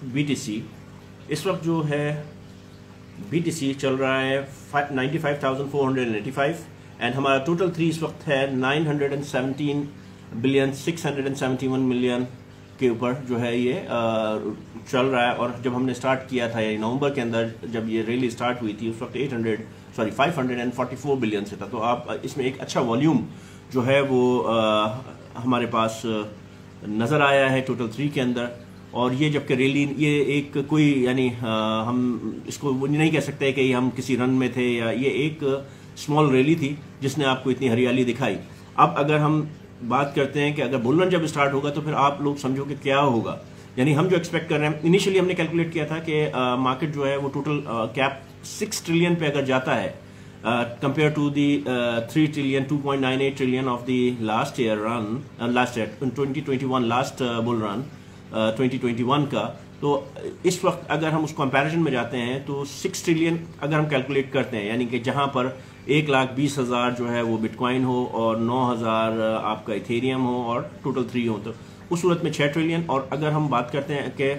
BTC, इस वक्त जो है BTC चल रहा है 95,485 एंड हमारा टोटल 3 इस वक्त है 917,671,000,000 के ऊपर जो है ये चल रहा है। और जब हमने स्टार्ट किया था ये नवंबर के अंदर, जब ये रैली स्टार्ट हुई थी, उस वक्त 544 बिलियन से था। तो आप इसमें एक अच्छा वॉल्यूम जो है वो हमारे पास नज़र आया है टोटल 3 के अंदर। और ये जबकि रैली ये एक कोई यानी हम इसको नहीं कह सकते कि हम किसी रन में थे, या ये एक स्मॉल रैली थी जिसने आपको इतनी हरियाली दिखाई। अब अगर हम बात करते हैं कि अगर बुल रन जब स्टार्ट होगा तो फिर आप लोग समझो कि क्या होगा। यानी हम जो एक्सपेक्ट कर रहे हैं, इनिशियली हमने कैलकुलेट किया था कि मार्केट जो है वो टोटल कैप 6 ट्रिलियन पे अगर जाता है compare to the 3 trillion 2.98 trillion of the last year 2021 last bull run 2021 का। तो इस वक्त अगर हम उस कंपैरिजन में जाते हैं तो 6 ट्रिलियन अगर हम कैलकुलेट करते हैं, यानी कि जहां पर 1,20,000 जो है वो बिटकॉइन हो और 9,000 आपका इथेरियम हो और टोटल 3 हो, तो उस सूरत में 6 ट्रिलियन। और अगर हम बात करते हैं कि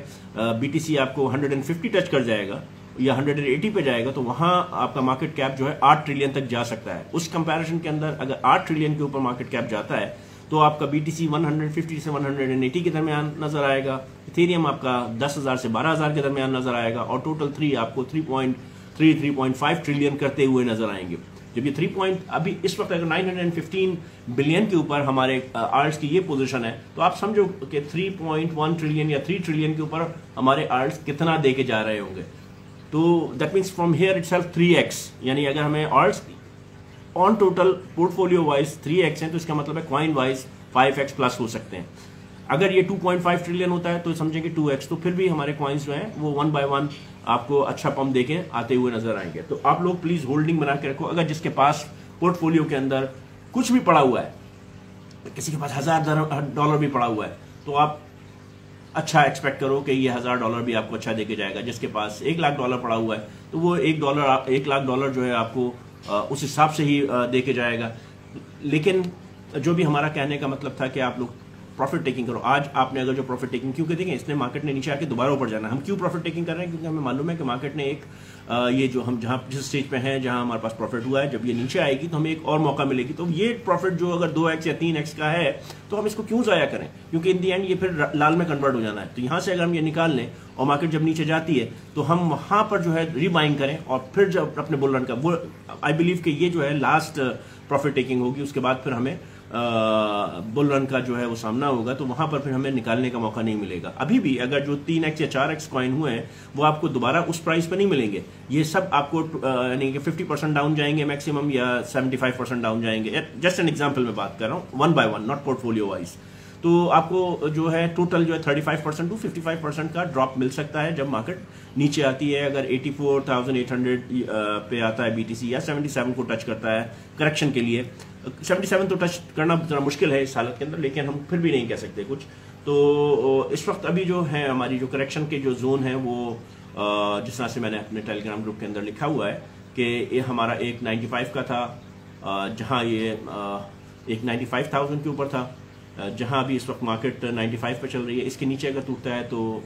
BTC आपको 150 टच कर जाएगा या 180 पे जाएगा, तो वहां आपका मार्केट कैप जो है 8 ट्रिलियन तक जा सकता है। उस कंपैरिजन के अंदर अगर 8 ट्रिलियन के ऊपर मार्केट कैप जाता है तो आपका BTC 150 से 180 के दरमियान नजर आएगा, इथेरियम आपका 10,000 से 12,000 के दरमियान नजर आएगा, और टोटल 3 आपको 3.5 ट्रिलियन करते हुए नजर आएंगे। जब ये 3 अभी इस वक्त अगर 915 बिलियन के ऊपर हमारे आर्ट्स की ये पोजीशन है, तो आप समझो कि 3.1 ट्रिलियन या 3 ट्रिलियन के ऊपर हमारे आर्ट्स कितना दे के जा रहे होंगे। तो that means from here itself 3x, यानी अगर हमें arts on total portfolio wise 3x है तो इसका मतलब है कॉइन वाइज 5x प्लस हो सकते हैं। अगर ये 2.5 ट्रिलियन होता है तो समझेंगे 2x, तो फिर भी हमारे कॉइन्स जो हैं वो 1 बाय 1 आपको अच्छा पंप देके आते हुए नजर आएंगे। तो आप लोग प्लीज होल्डिंग बना के रखो। अगर जिसके पास पोर्टफोलियो के अंदर कुछ भी पड़ा हुआ है, किसी के पास $1,000 भी पड़ा हुआ है, तो आप अच्छा एक्सपेक्ट करो कि ये $1,000 भी आपको अच्छा देके जाएगा। जिसके पास $1,00,000 पड़ा हुआ है तो वो $1,00,000 जो है आपको उस हिसाब से ही दे के जाएगा। लेकिन जो भी हमारा कहने का मतलब था कि आप लोग प्रॉफिट टेकिंग करो। आज आपने अगर जो प्रॉफिट टेकिंग, क्योंकि देखिए इसने मार्केट ने नीचे आके दोबारा ऊपर जाना, हम क्यों प्रॉफिट टेकिंग कर रहे हैं? क्योंकि हमें मालूम है कि मार्केट ने एक ये जो हम जहां जिस स्टेज पे हैं, जहां हमारे पास प्रॉफिट हुआ है, जब ये नीचे आएगी तो हमें एक और मौका मिलेगी। तो ये प्रॉफिट जो अगर 2x या 3x का है तो हम इसको क्यों जाया करें, क्योंकि इन दी एंड ये फिर लाल में कन्वर्ट हो जाना है। तो यहां से अगर हम ये निकाल लें और मार्केट जब नीचे जाती है तो हम वहां पर जो है रीबाइंग करें, और फिर जब अपने बुल रन का वो आई बिलीव कि ये जो है लास्ट प्रॉफिट टेकिंग होगी। उसके बाद फिर हमें बुल रन का जो है वो सामना होगा, तो वहां पर फिर हमें निकालने का मौका नहीं मिलेगा। अभी भी अगर जो 3x या 4x कॉइन हुए हैं वो आपको दोबारा उस प्राइस पर नहीं मिलेंगे। ये सब आपको यानी कि 50% डाउन जाएंगे मैक्सिमम, या 75% डाउन जाएंगे। जस्ट एन एग्जांपल में बात कर रहा हूँ, 1 बाय 1, नॉट पोर्टफोलियो वाइज। तो आपको जो है टोटल जो है 35% टू 55% का ड्रॉप मिल सकता है जब मार्केट नीचे आती है। अगर 84,800 पे आता है BTC, या 77 को टच करता है करेक्शन के लिए। 77 तो टच करना जरा मुश्किल है इस हालत के अंदर, लेकिन हम फिर भी नहीं कह सकते कुछ। तो इस वक्त अभी जो है हमारी जो करेक्शन के जो जोन है वो जिस तरह से मैंने अपने टेलीग्राम ग्रुप के अंदर लिखा हुआ है कि ये हमारा एक 95 का था, जहां ये एक 95,000 के ऊपर था, जहां अभी इस वक्त मार्केट 95 पे चल रही है। इसके नीचे अगर टूटता है तो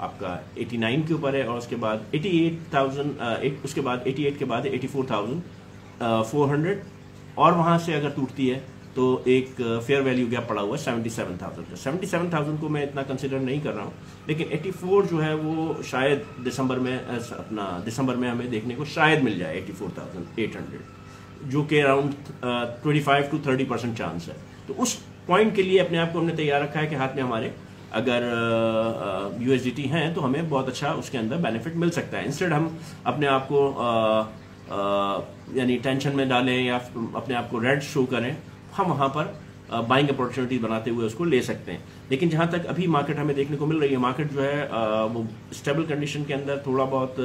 आपका 89 के ऊपर है, और उसके बाद 88,000, उसके बाद 88 के बाद 84,400, और वहां से अगर टूटती है तो एक फेयर वैल्यू गैप पड़ा हुआ है 77,000 का। 77,000 को मैं इतना कंसिडर नहीं कर रहा हूँ, लेकिन 84 जो है वो शायद दिसंबर में हमें देखने को शायद मिल जाए 84,800, जो कि अराउंड 25 to 30% चांस है। तो उस पॉइंट के लिए अपने आप को हमने तैयार रखा है कि हाथ में हमारे अगर USDT हैं तो हमें बहुत अच्छा उसके अंदर बेनिफिट मिल सकता है। इंस्टेड हम अपने आप को यानी टेंशन में डालें या अपने आप को रेड शो करें, हम वहां पर बाइंग अपॉर्चुनिटी बनाते हुए उसको ले सकते हैं। लेकिन जहां तक अभी मार्केट हमें देखने को मिल रही है, मार्केट जो है वो स्टेबल कंडीशन के अंदर थोड़ा बहुत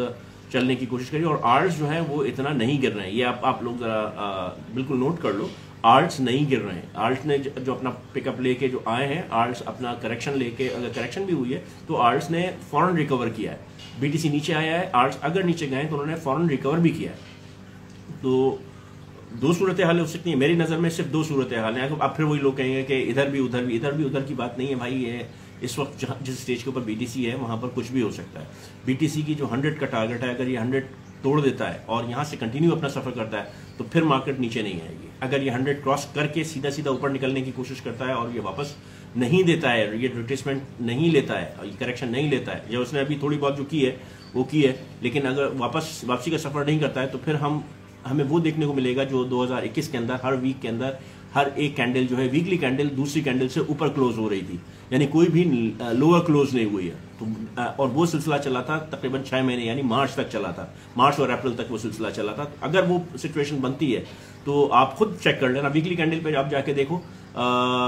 चलने की कोशिश करिए, और आर्ट्स जो है वो इतना नहीं गिर रहे हैं। ये आप लोग जरा बिल्कुल नोट कर लो, आर्ट्स नहीं गिर रहे हैं। आर्ट्स ने जो अपना पिकअप लेके जो आए हैं, आर्ट्स अपना करेक्शन लेके, अगर करेक्शन भी हुई है तो आर्ट्स ने फौरन रिकवर किया है। BTC नीचे आया है, आर्ट्स अगर नीचे गए तो उन्होंने फौरन रिकवर भी किया है। तो दो सूरत हाल हो सकती है मेरी नजर में, सिर्फ दो सूरत हाल है। अब फिर वही लोग कहेंगे कि इधर भी उधर की बात नहीं है भाई, इस वक्त जिस स्टेज के ऊपर बीटीसी है वहां पर कुछ भी हो सकता है। बीटीसी की जो 100 का टारगेट है, अगर ये 100 तोड़ देता है और यहां से कंटिन्यू अपना सफर करता है तो फिर मार्केट नीचे नहीं आएगी। अगर ये 100 क्रॉस करके सीधा सीधा ऊपर निकलने की कोशिश करता है और ये वापस नहीं देता है, ये रिट्रेसमेंट नहीं लेता है, ये करेक्शन नहीं लेता है, या उसने अभी थोड़ी बहुत जो की है वो की है, लेकिन अगर वापसी का सफर नहीं करता है तो फिर हमें वो देखने को मिलेगा जो 2021 के अंदर हर वीक के अंदर हर एक कैंडल जो है, वीकली कैंडल दूसरी कैंडल से ऊपर क्लोज हो रही थी, यानी कोई भी लोअर क्लोज नहीं हुई है। तो और वो सिलसिला चला था तकरीबन 6 महीने, यानी मार्च तक चला था, मार्च और अप्रैल तक वो सिलसिला चला था। अगर वो सिचुएशन बनती है तो आप खुद चेक कर लेना, वीकली कैंडल पे आप जाके देखो,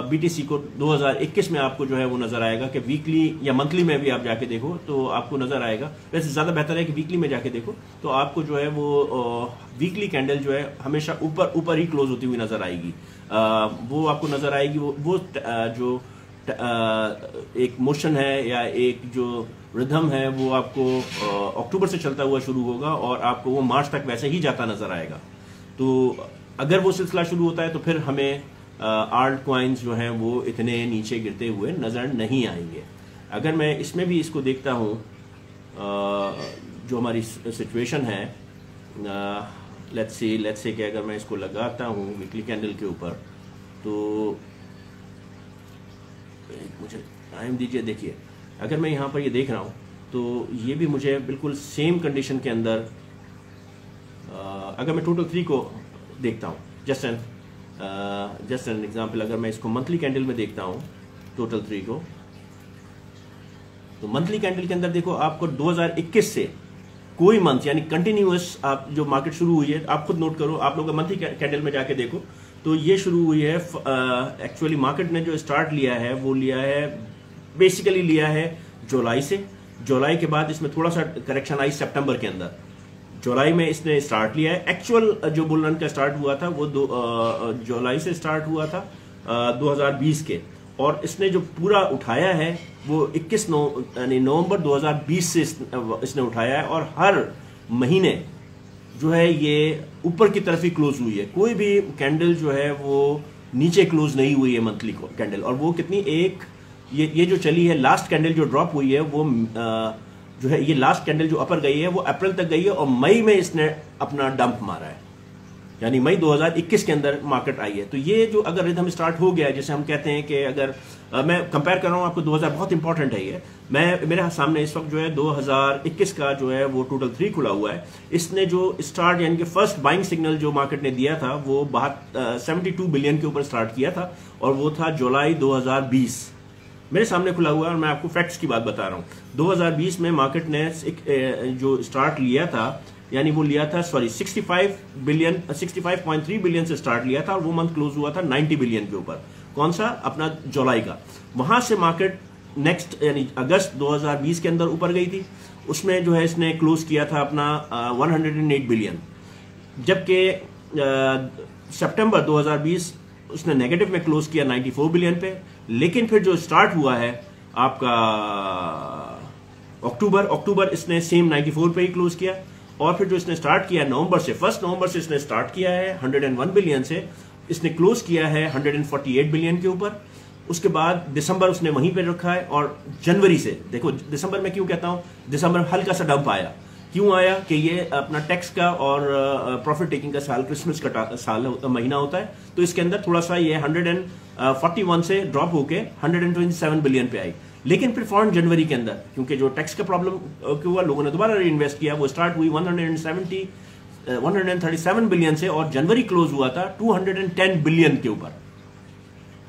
बीटीसी को 2021 में आपको जो है वो नजर आएगा कि वीकली या मंथली में भी आप जाके देखो तो आपको नजर आएगा। वैसे ज्यादा बेहतर है कि वीकली में जाके देखो, तो आपको जो है वो वीकली कैंडल जो है हमेशा ऊपर ही क्लोज होती हुई नजर आएगी। वो आपको नजर आएगी, वो जो एक मोशन है या एक जो रिदम है वो आपको अक्टूबर से चलता हुआ शुरू होगा और आपको वो मार्च तक वैसे ही जाता नजर आएगा। तो अगर वो सिलसिला शुरू होता है तो फिर हमें आल्ट कॉइन्स जो हैं वो इतने नीचे गिरते हुए नजर नहीं आएंगे। अगर मैं इसमें भी इसको देखता हूँ, जो हमारी सिचुएशन है, लेट्स से कि अगर मैं इसको लगाता हूँ वीकली कैंडल के ऊपर, तो मुझे टाइम दीजिए। देखिए अगर मैं यहाँ पर ये देख रहा हूँ तो ये भी मुझे बिल्कुल सेम कंडीशन के अंदर, अगर मैं टोटल 3 को देखता हूँ, जस्ट एन एग्जांपल, अगर मैं इसको मंथली कैंडल में देखता हूँ टोटल 3 को, तो मंथली कैंडल के अंदर देखो आपको 2021 से कोई मंथ यानी कंटिन्यूअस आप जो मार्केट शुरू हुई है, आप खुद नोट करो, आप लोग मंथली कैंडल में जाके देखो तो ये शुरू हुई है। एक्चुअली मार्केट ने जो स्टार्ट लिया है वो बेसिकली लिया है जुलाई से। जुलाई के बाद इसमें थोड़ा सा करेक्शन आई सितंबर के अंदर, जुलाई में इसने स्टार्ट लिया है। एक्चुअल जो बुल रन का स्टार्ट हुआ था वो जुलाई से स्टार्ट हुआ था 2020 के, और इसने जो पूरा उठाया है वो 21 नवंबर 2020 से इसने उठाया है, और हर महीने जो है ये ऊपर की तरफ ही क्लोज हुई है। कोई भी कैंडल जो है वो नीचे क्लोज नहीं हुई है मंथली कैंडल। और वो कितनी, ये जो चली है लास्ट कैंडल जो ड्रॉप हुई है वो जो है, ये लास्ट कैंडल जो अपर गई है वो अप्रैल तक गई है और मई में इसने अपना डंप मारा है, यानी मई 2021 के अंदर मार्केट आई है। तो ये जो अगर रिदम स्टार्ट हो गया है, जैसे हम कहते हैं कि अगर मैं कंपेयर कर रहा हूं आपको 2000, बहुत इंपॉर्टेंट है ये, मेरे सामने इस वक्त जो है 2021 का जो है वो टोटल 3 खुला हुआ है। इसने जो स्टार्ट यानी कि फर्स्ट बाइंग सिग्नल जो मार्केट ने दिया था वो 72 बिलियन के ऊपर स्टार्ट किया था, और वो था जुलाई 2020। मेरे सामने खुला हुआ है और मैं आपको फैक्ट्स की बात बता रहा हूं। 2020 में मार्केट ने जो स्टार्ट लिया था, यानी वो लिया था 65.3 बिलियन से स्टार्ट लिया था, और वो मंथ क्लोज हुआ था 90 बिलियन के ऊपर। कौन सा? अपना जुलाई का। वहां से मार्केट नेक्स्ट यानी अगस्त 2020 के अंदर ऊपर गई थी, उसमें जो है इसने क्लोज किया था अपना 108 बिलियन, जबकि सितंबर 2020 उसने नेगेटिव में क्लोज किया 94 बिलियन पे। लेकिन फिर जो स्टार्ट हुआ है आपका अक्टूबर इसने सेम 94 पे ही क्लोज किया, और फिर जो इसने स्टार्ट किया नवंबर से, 1 नवंबर से इसने स्टार्ट किया है 101 बिलियन से, इसने क्लोज किया है 148 बिलियन के ऊपर। उसके बाद दिसंबर उसने वहीं पे रखा है, और जनवरी से देखो, दिसंबर में क्यों कहता हूं, दिसंबर हल्का सा डंप आया। क्यों आया? कि ये अपना टैक्स का और प्रॉफिट टेकिंग का साल, क्रिसमस का महीना होता है, तो इसके अंदर थोड़ा सा ये 141 से ड्रॉप होके 127 बिलियन पे आई। लेकिन फिर फौरन जनवरी के अंदर, क्योंकि जो टैक्स का प्रॉब्लम हुआ, लोगों ने दोबारा री इन्वेस्ट किया, वो स्टार्ट हुई 137 बिलियन से, और जनवरी क्लोज हुआ था 210 बिलियन के ऊपर।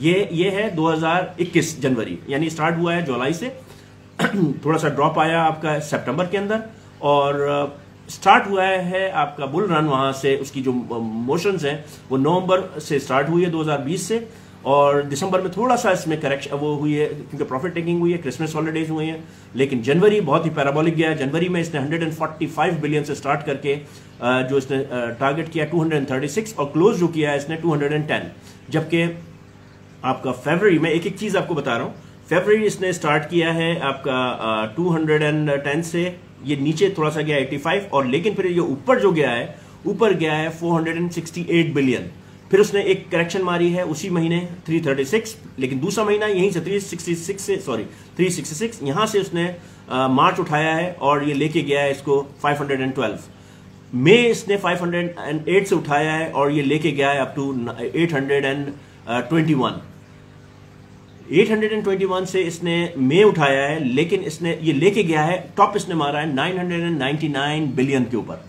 ये है 2021 जनवरी, यानी स्टार्ट हुआ है जुलाई से, थोड़ा सा ड्रॉप आया आपका सितंबर के अंदर, और स्टार्ट हुआ है आपका बुल रन वहां से। उसकी जो मोशंस हैं वो नवंबर से स्टार्ट हुई है 2020 से, और दिसंबर में थोड़ा सा इसमें करेक्शन वो हुई है क्योंकि प्रॉफिट टेकिंग हुई है, क्रिसमस हॉलीडेज हुई हैं। लेकिन जनवरी बहुत ही पैराबोलिक गया। जनवरी में इसने 145 बिलियन से स्टार्ट करके जो इसने टारगेट किया 236, और क्लोज जो किया है इसने 210। जबकि आपका फरवरी में, एक एक चीज आपको बता रहा हूं, फरवरी इसने स्टार्ट किया है आपका 210 से, ये नीचे थोड़ा सा गया 85, और लेकिन फिर ये ऊपर जो गया है, ऊपर गया है 468 बिलियन। फिर उसने एक करेक्शन मारी है उसी महीने 336, लेकिन दूसरा महीना यहीं से 366 यहां से उसने मार्च उठाया है और ये लेके गया है इसको 512। मई इसने 508 से उठाया है और ये लेके गया है अप टू 821। 821 से इसने मई उठाया है, लेकिन इसने ये लेके गया है, टॉप इसने मारा है 999 बिलियन के ऊपर,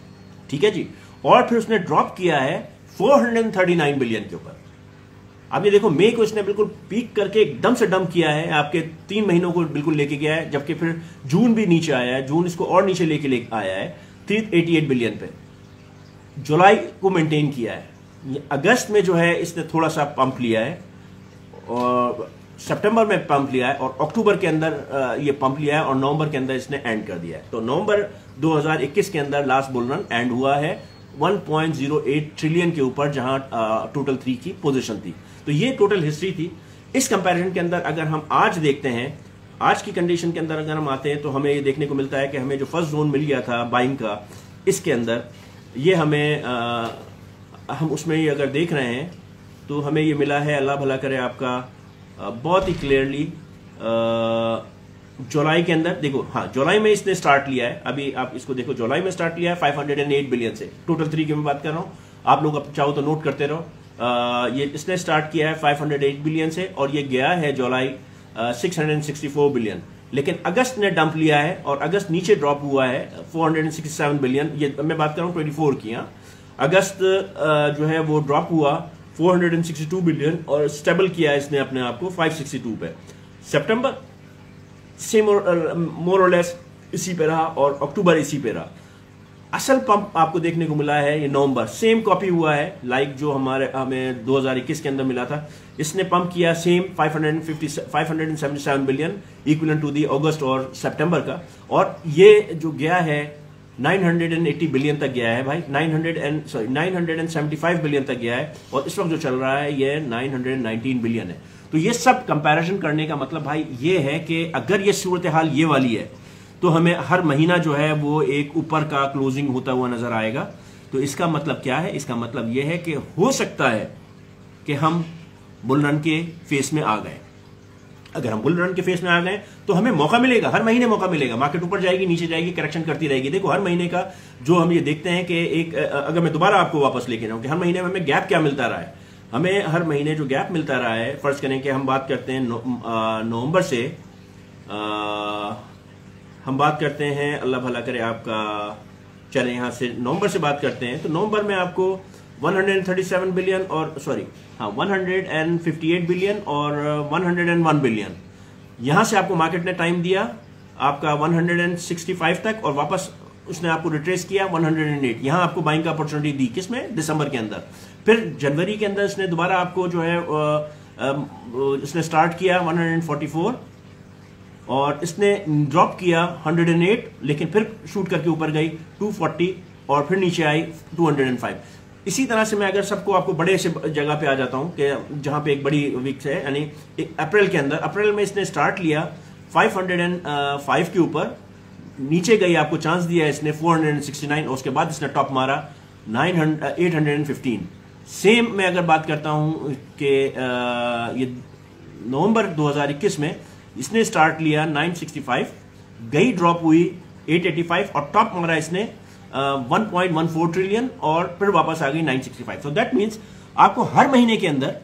ठीक है जी। और फिर उसने ड्रॉप किया है 439 बिलियन के ऊपर। अब ये देखो, मई को इसने बिल्कुल पीक करके एकदम से डंप किया है, आपके 3 महीनों को बिल्कुल लेके गया है, जबकि फिर जून भी नीचे आया है, जून इसको और नीचे लेके आया है 388 बिलियन पे। जुलाई को मेंटेन किया है, अगस्त में जो है इसने थोड़ा सा पंप लिया है और सितंबर में पंप लिया है और अक्टूबर के अंदर ये पंप लिया है और नवंबर के अंदर इसने एंड कर दिया है। तो नवंबर 2021 के अंदर लास्ट बुल रन एंड हुआ है 1.08 ट्रिलियन के ऊपर, जहां टोटल 3 की पोजीशन थी। तो ये टोटल हिस्ट्री थी। इस कंपैरिजन के अंदर अगर हम आज देखते हैं, आज की कंडीशन के अंदर अगर हम आते हैं, तो हमें ये देखने को मिलता है कि हमें जो फर्स्ट जोन मिल गया था बाइंग का, इसके अंदर ये हमें हम उसमें ये अगर देख रहे हैं तो हमें ये मिला है, अल्लाह भला करे आपका, बहुत ही क्लियरली जुलाई के अंदर देखो, हाँ जुलाई में इसने स्टार्ट लिया है, अभी आप इसको देखो, जुलाई में स्टार्ट लिया है 508 बिलियन से, टोटल 3 की मैं बात कर रहा हूं, आप लोग अब चाहो तो नोट करते रहो। ये इसने स्टार्ट किया है 508 बिलियन से और ये गया है जुलाई 664 बिलियन, लेकिन अगस्त ने डंप लिया है और अगस्त नीचे ड्रॉप हुआ है 467 बिलियन। ये मैं बात कर रहा हूं 24 की। अगस्त जो है वो ड्रॉप हुआ 462 बिलियन और स्टेबल किया इसने अपने आप को 562 पे। सितंबर सेम मोर और लेस इसी पे रहा और अक्टूबर इसी पे रहा। असल पंप आपको देखने को मिला है ये नवंबर, सेम कॉपी हुआ है लाइक जो हमें 2021 के अंदर मिला था। इसने पंप किया same 577 billion equivalent to the अगस्त और सितंबर का, और ये जो गया है 980 बिलियन तक गया है भाई, 975 बिलियन तक गया है, और इस वक्त जो चल रहा है ये 919 बिलियन है। तो ये सब कंपैरिजन करने का मतलब भाई ये है कि अगर ये सूरत हाल ये वाली है तो हमें हर महीना जो है वो एक ऊपर का क्लोजिंग होता हुआ नजर आएगा। तो इसका मतलब क्या है? इसका मतलब यह है कि हो सकता है कि हम बुल रन के फेस में आ गए। अगर हम बुल रन के फेस में आ गए तो हमें मौका मिलेगा, हर महीने मौका मिलेगा। मार्केट ऊपर जाएगी, नीचे जाएगी, करेक्शन करती रहेगी। देखो हर महीने का जो हम ये देखते हैं कि एक, अगर मैं दोबारा आपको वापस लेके जाऊं कि हर महीने में हमें गैप क्या मिलता रहा है, हमें हर महीने जो गैप मिलता रहा है, फर्ज करें कि हम बात करते हैं नवंबर से, हम बात करते हैं, अल्लाह भला करे आपका, चले यहां से नवंबर से बात करते हैं। तो नवंबर में आपको 137 बिलियन और 158 बिलियन और 101 बिलियन, यहां से आपको मार्केट ने टाइम दिया आपका 165 तक, और वापस उसने आपको रिट्रेस किया 108। यहां आपको बाइंग का अपॉर्चुनिटी दी, किसमें? दिसंबर के अंदर। फिर जनवरी के अंदर इसने दोबारा आपको जो है इसने स्टार्ट किया 144 और इसने ड्रॉप किया 108, लेकिन फिर शूट करके ऊपर गई 240 और फिर नीचे आई 205। इसी तरह से मैं अगर सबको आपको बड़े से जगह पे आ जाता हूं कि जहां पे एक बड़ी वीक्स है, यानी अप्रैल के अंदर, अप्रैल में इसने स्टार्ट लिया 505 के ऊपर, नीचे गई, आपको चांस दिया इसने 469 और उसके बाद इसने टॉप मारा 815। सेम मैं अगर बात करता हूं कि ये नवंबर 2021 में इसने स्टार्ट लिया 965, गई ड्रॉप हुई 885 और टॉप मारा इसने 1.14 ट्रिलियन और फिर वापस आ गई 965। सो दैट मीन्स आपको हर महीने के अंदर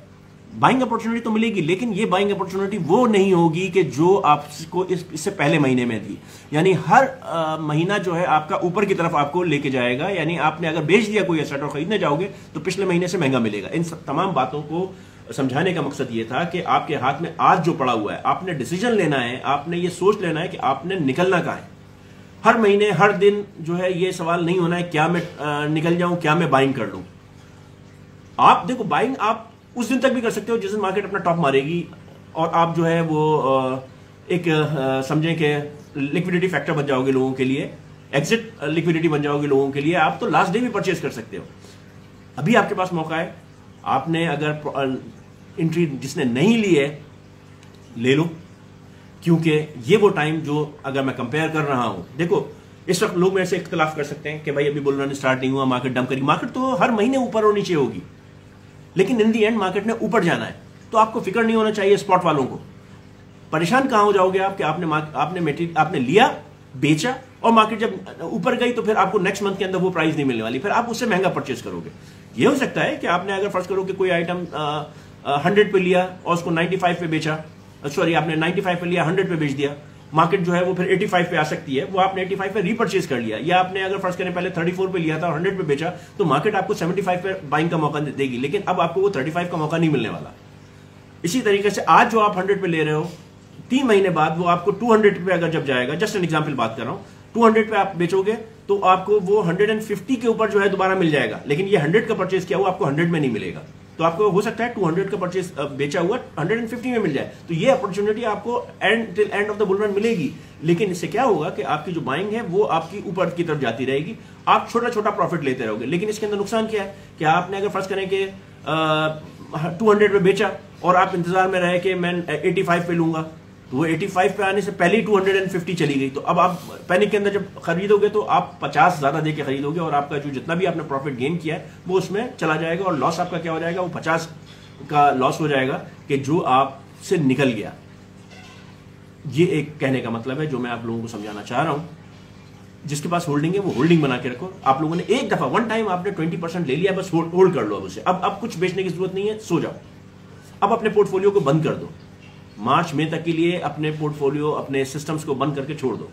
बाइंग अपॉर्चुनिटी तो मिलेगी, लेकिन ये बाइंग अपॉर्चुनिटी वो नहीं होगी कि जो आपको इससे पहले महीने में थी। यानी हर महीना जो है आपका ऊपर की तरफ आपको लेके जाएगा। यानी आपने अगर बेच दिया कोई एसेट और खरीदने जाओगे तो पिछले महीने से महंगा मिलेगा। इन तमाम बातों को समझाने का मकसद ये था कि आपके हाथ में आज जो पड़ा हुआ है, आपने डिसीजन लेना है, आपने ये सोच लेना है कि आपने निकलना कहाँ है। हर महीने हर दिन जो है ये सवाल नहीं होना है क्या मैं निकल जाऊं, क्या मैं बाइंग कर लूं। आप देखो, बाइंग आप उस दिन तक भी कर सकते हो जिस दिन मार्केट अपना टॉप मारेगी, और आप जो है वो एक समझें कि लिक्विडिटी फैक्टर बन जाओगे लोगों के लिए, एग्जिट लिक्विडिटी बन जाओगे लोगों के लिए। आप तो लास्ट डे भी परचेज कर सकते हो। अभी आपके पास मौका है, आपने अगर एंट्री जिसने नहीं ली है ले लो, क्योंकि ये वो टाइम जो अगर मैं कंपेयर कर रहा हूं, देखो इस वक्त लोग मेरे से इख्तिलाफ कर सकते हैं कि भाई अभी बुल रन स्टार्ट नहीं हुआ, मार्केट डंप करेगी। मार्केट तो हर महीने ऊपर और नीचे होगी, लेकिन इन दी एंड मार्केट ने ऊपर जाना है, तो आपको फिक्र नहीं होना चाहिए स्पॉट वालों को। परेशान कहां हो जाओगे आप कि आपने लिया, बेचा, और मार्केट जब ऊपर गई तो फिर आपको नेक्स्ट मंथ के अंदर वो प्राइस नहीं मिलने वाली, फिर आप उससे महंगा परचेज करोगे। ये हो सकता है कि आपने अगर फर्ज करो कि कोई आइटम 100 पे लिया और उसको 95 पे बेचा, सॉरी आपने 95 पे लिया 100 पे बेच दिया, मार्केट जो है वो फिर 85 पे आ सकती है, वो आपने 85 पे रीपरचेज कर लिया। या आपने अगर फर्ज करें पहले 34 पे लिया था और 100 पे बेचा, तो मार्केट आपको 75 पे बाइंग का मौका देगी, लेकिन अब आपको वो 35 का मौका नहीं मिलने वाला। इसी तरीके से आज जो आप 100 पे ले रहे हो, 3 महीने बाद वो आपको 200 पे अगर जब जाएगा, जस्ट एन एग्जाम्पल बात कर रहा हूं, 200 पे आप बेचोगे तो आपको वो 150 के ऊपर जो है दोबारा मिल जाएगा, लेकिन ये 100 का परचेज किया हुआ आपको 100 में नहीं मिलेगा। तो आपको हो सकता है 200 का परचेज बेचा हुआ 150 में मिल जाए, तो ये अपॉर्चुनिटी आपको till end of the bull run मिलेगी। लेकिन इससे क्या होगा कि आपकी जो बाइंग है वो आपकी ऊपर की तरफ जाती रहेगी, आप छोटा छोटा प्रॉफिट लेते रहोगे। लेकिन इसके अंदर नुकसान क्या है कि आपने अगर फर्ज करें कि 200 पे बेचा और आप इंतजार में रहे कि मैं 85 पे लूंगा, तो वो 85 पे आने से पहले ही 250 चली गई, तो अब आप पैनिक के अंदर जब खरीदोगे तो आप 50 ज्यादा देके खरीदोगे और आपका जो जितना भी आपने प्रॉफिट गेन किया है वो उसमें चला जाएगा, और लॉस आपका क्या हो जाएगा, वो 50 का लॉस हो जाएगा कि जो आपसे निकल गया। ये एक कहने का मतलब है जो मैं आप लोगों को समझाना चाह रहा हूं। जिसके पास होल्डिंग है वो होल्डिंग बना के रखो। आप लोगों ने एक दफा वन टाइम आपने 20% ले लिया, बस होल्ड कर लो अब उसे। अब कुछ बेचने की जरूरत नहीं है, सो जाओ। अब अपने पोर्टफोलियो को बंद कर दो, मार्च मई तक के लिए अपने पोर्टफोलियो, अपने सिस्टम्स को बंद करके छोड़ दो।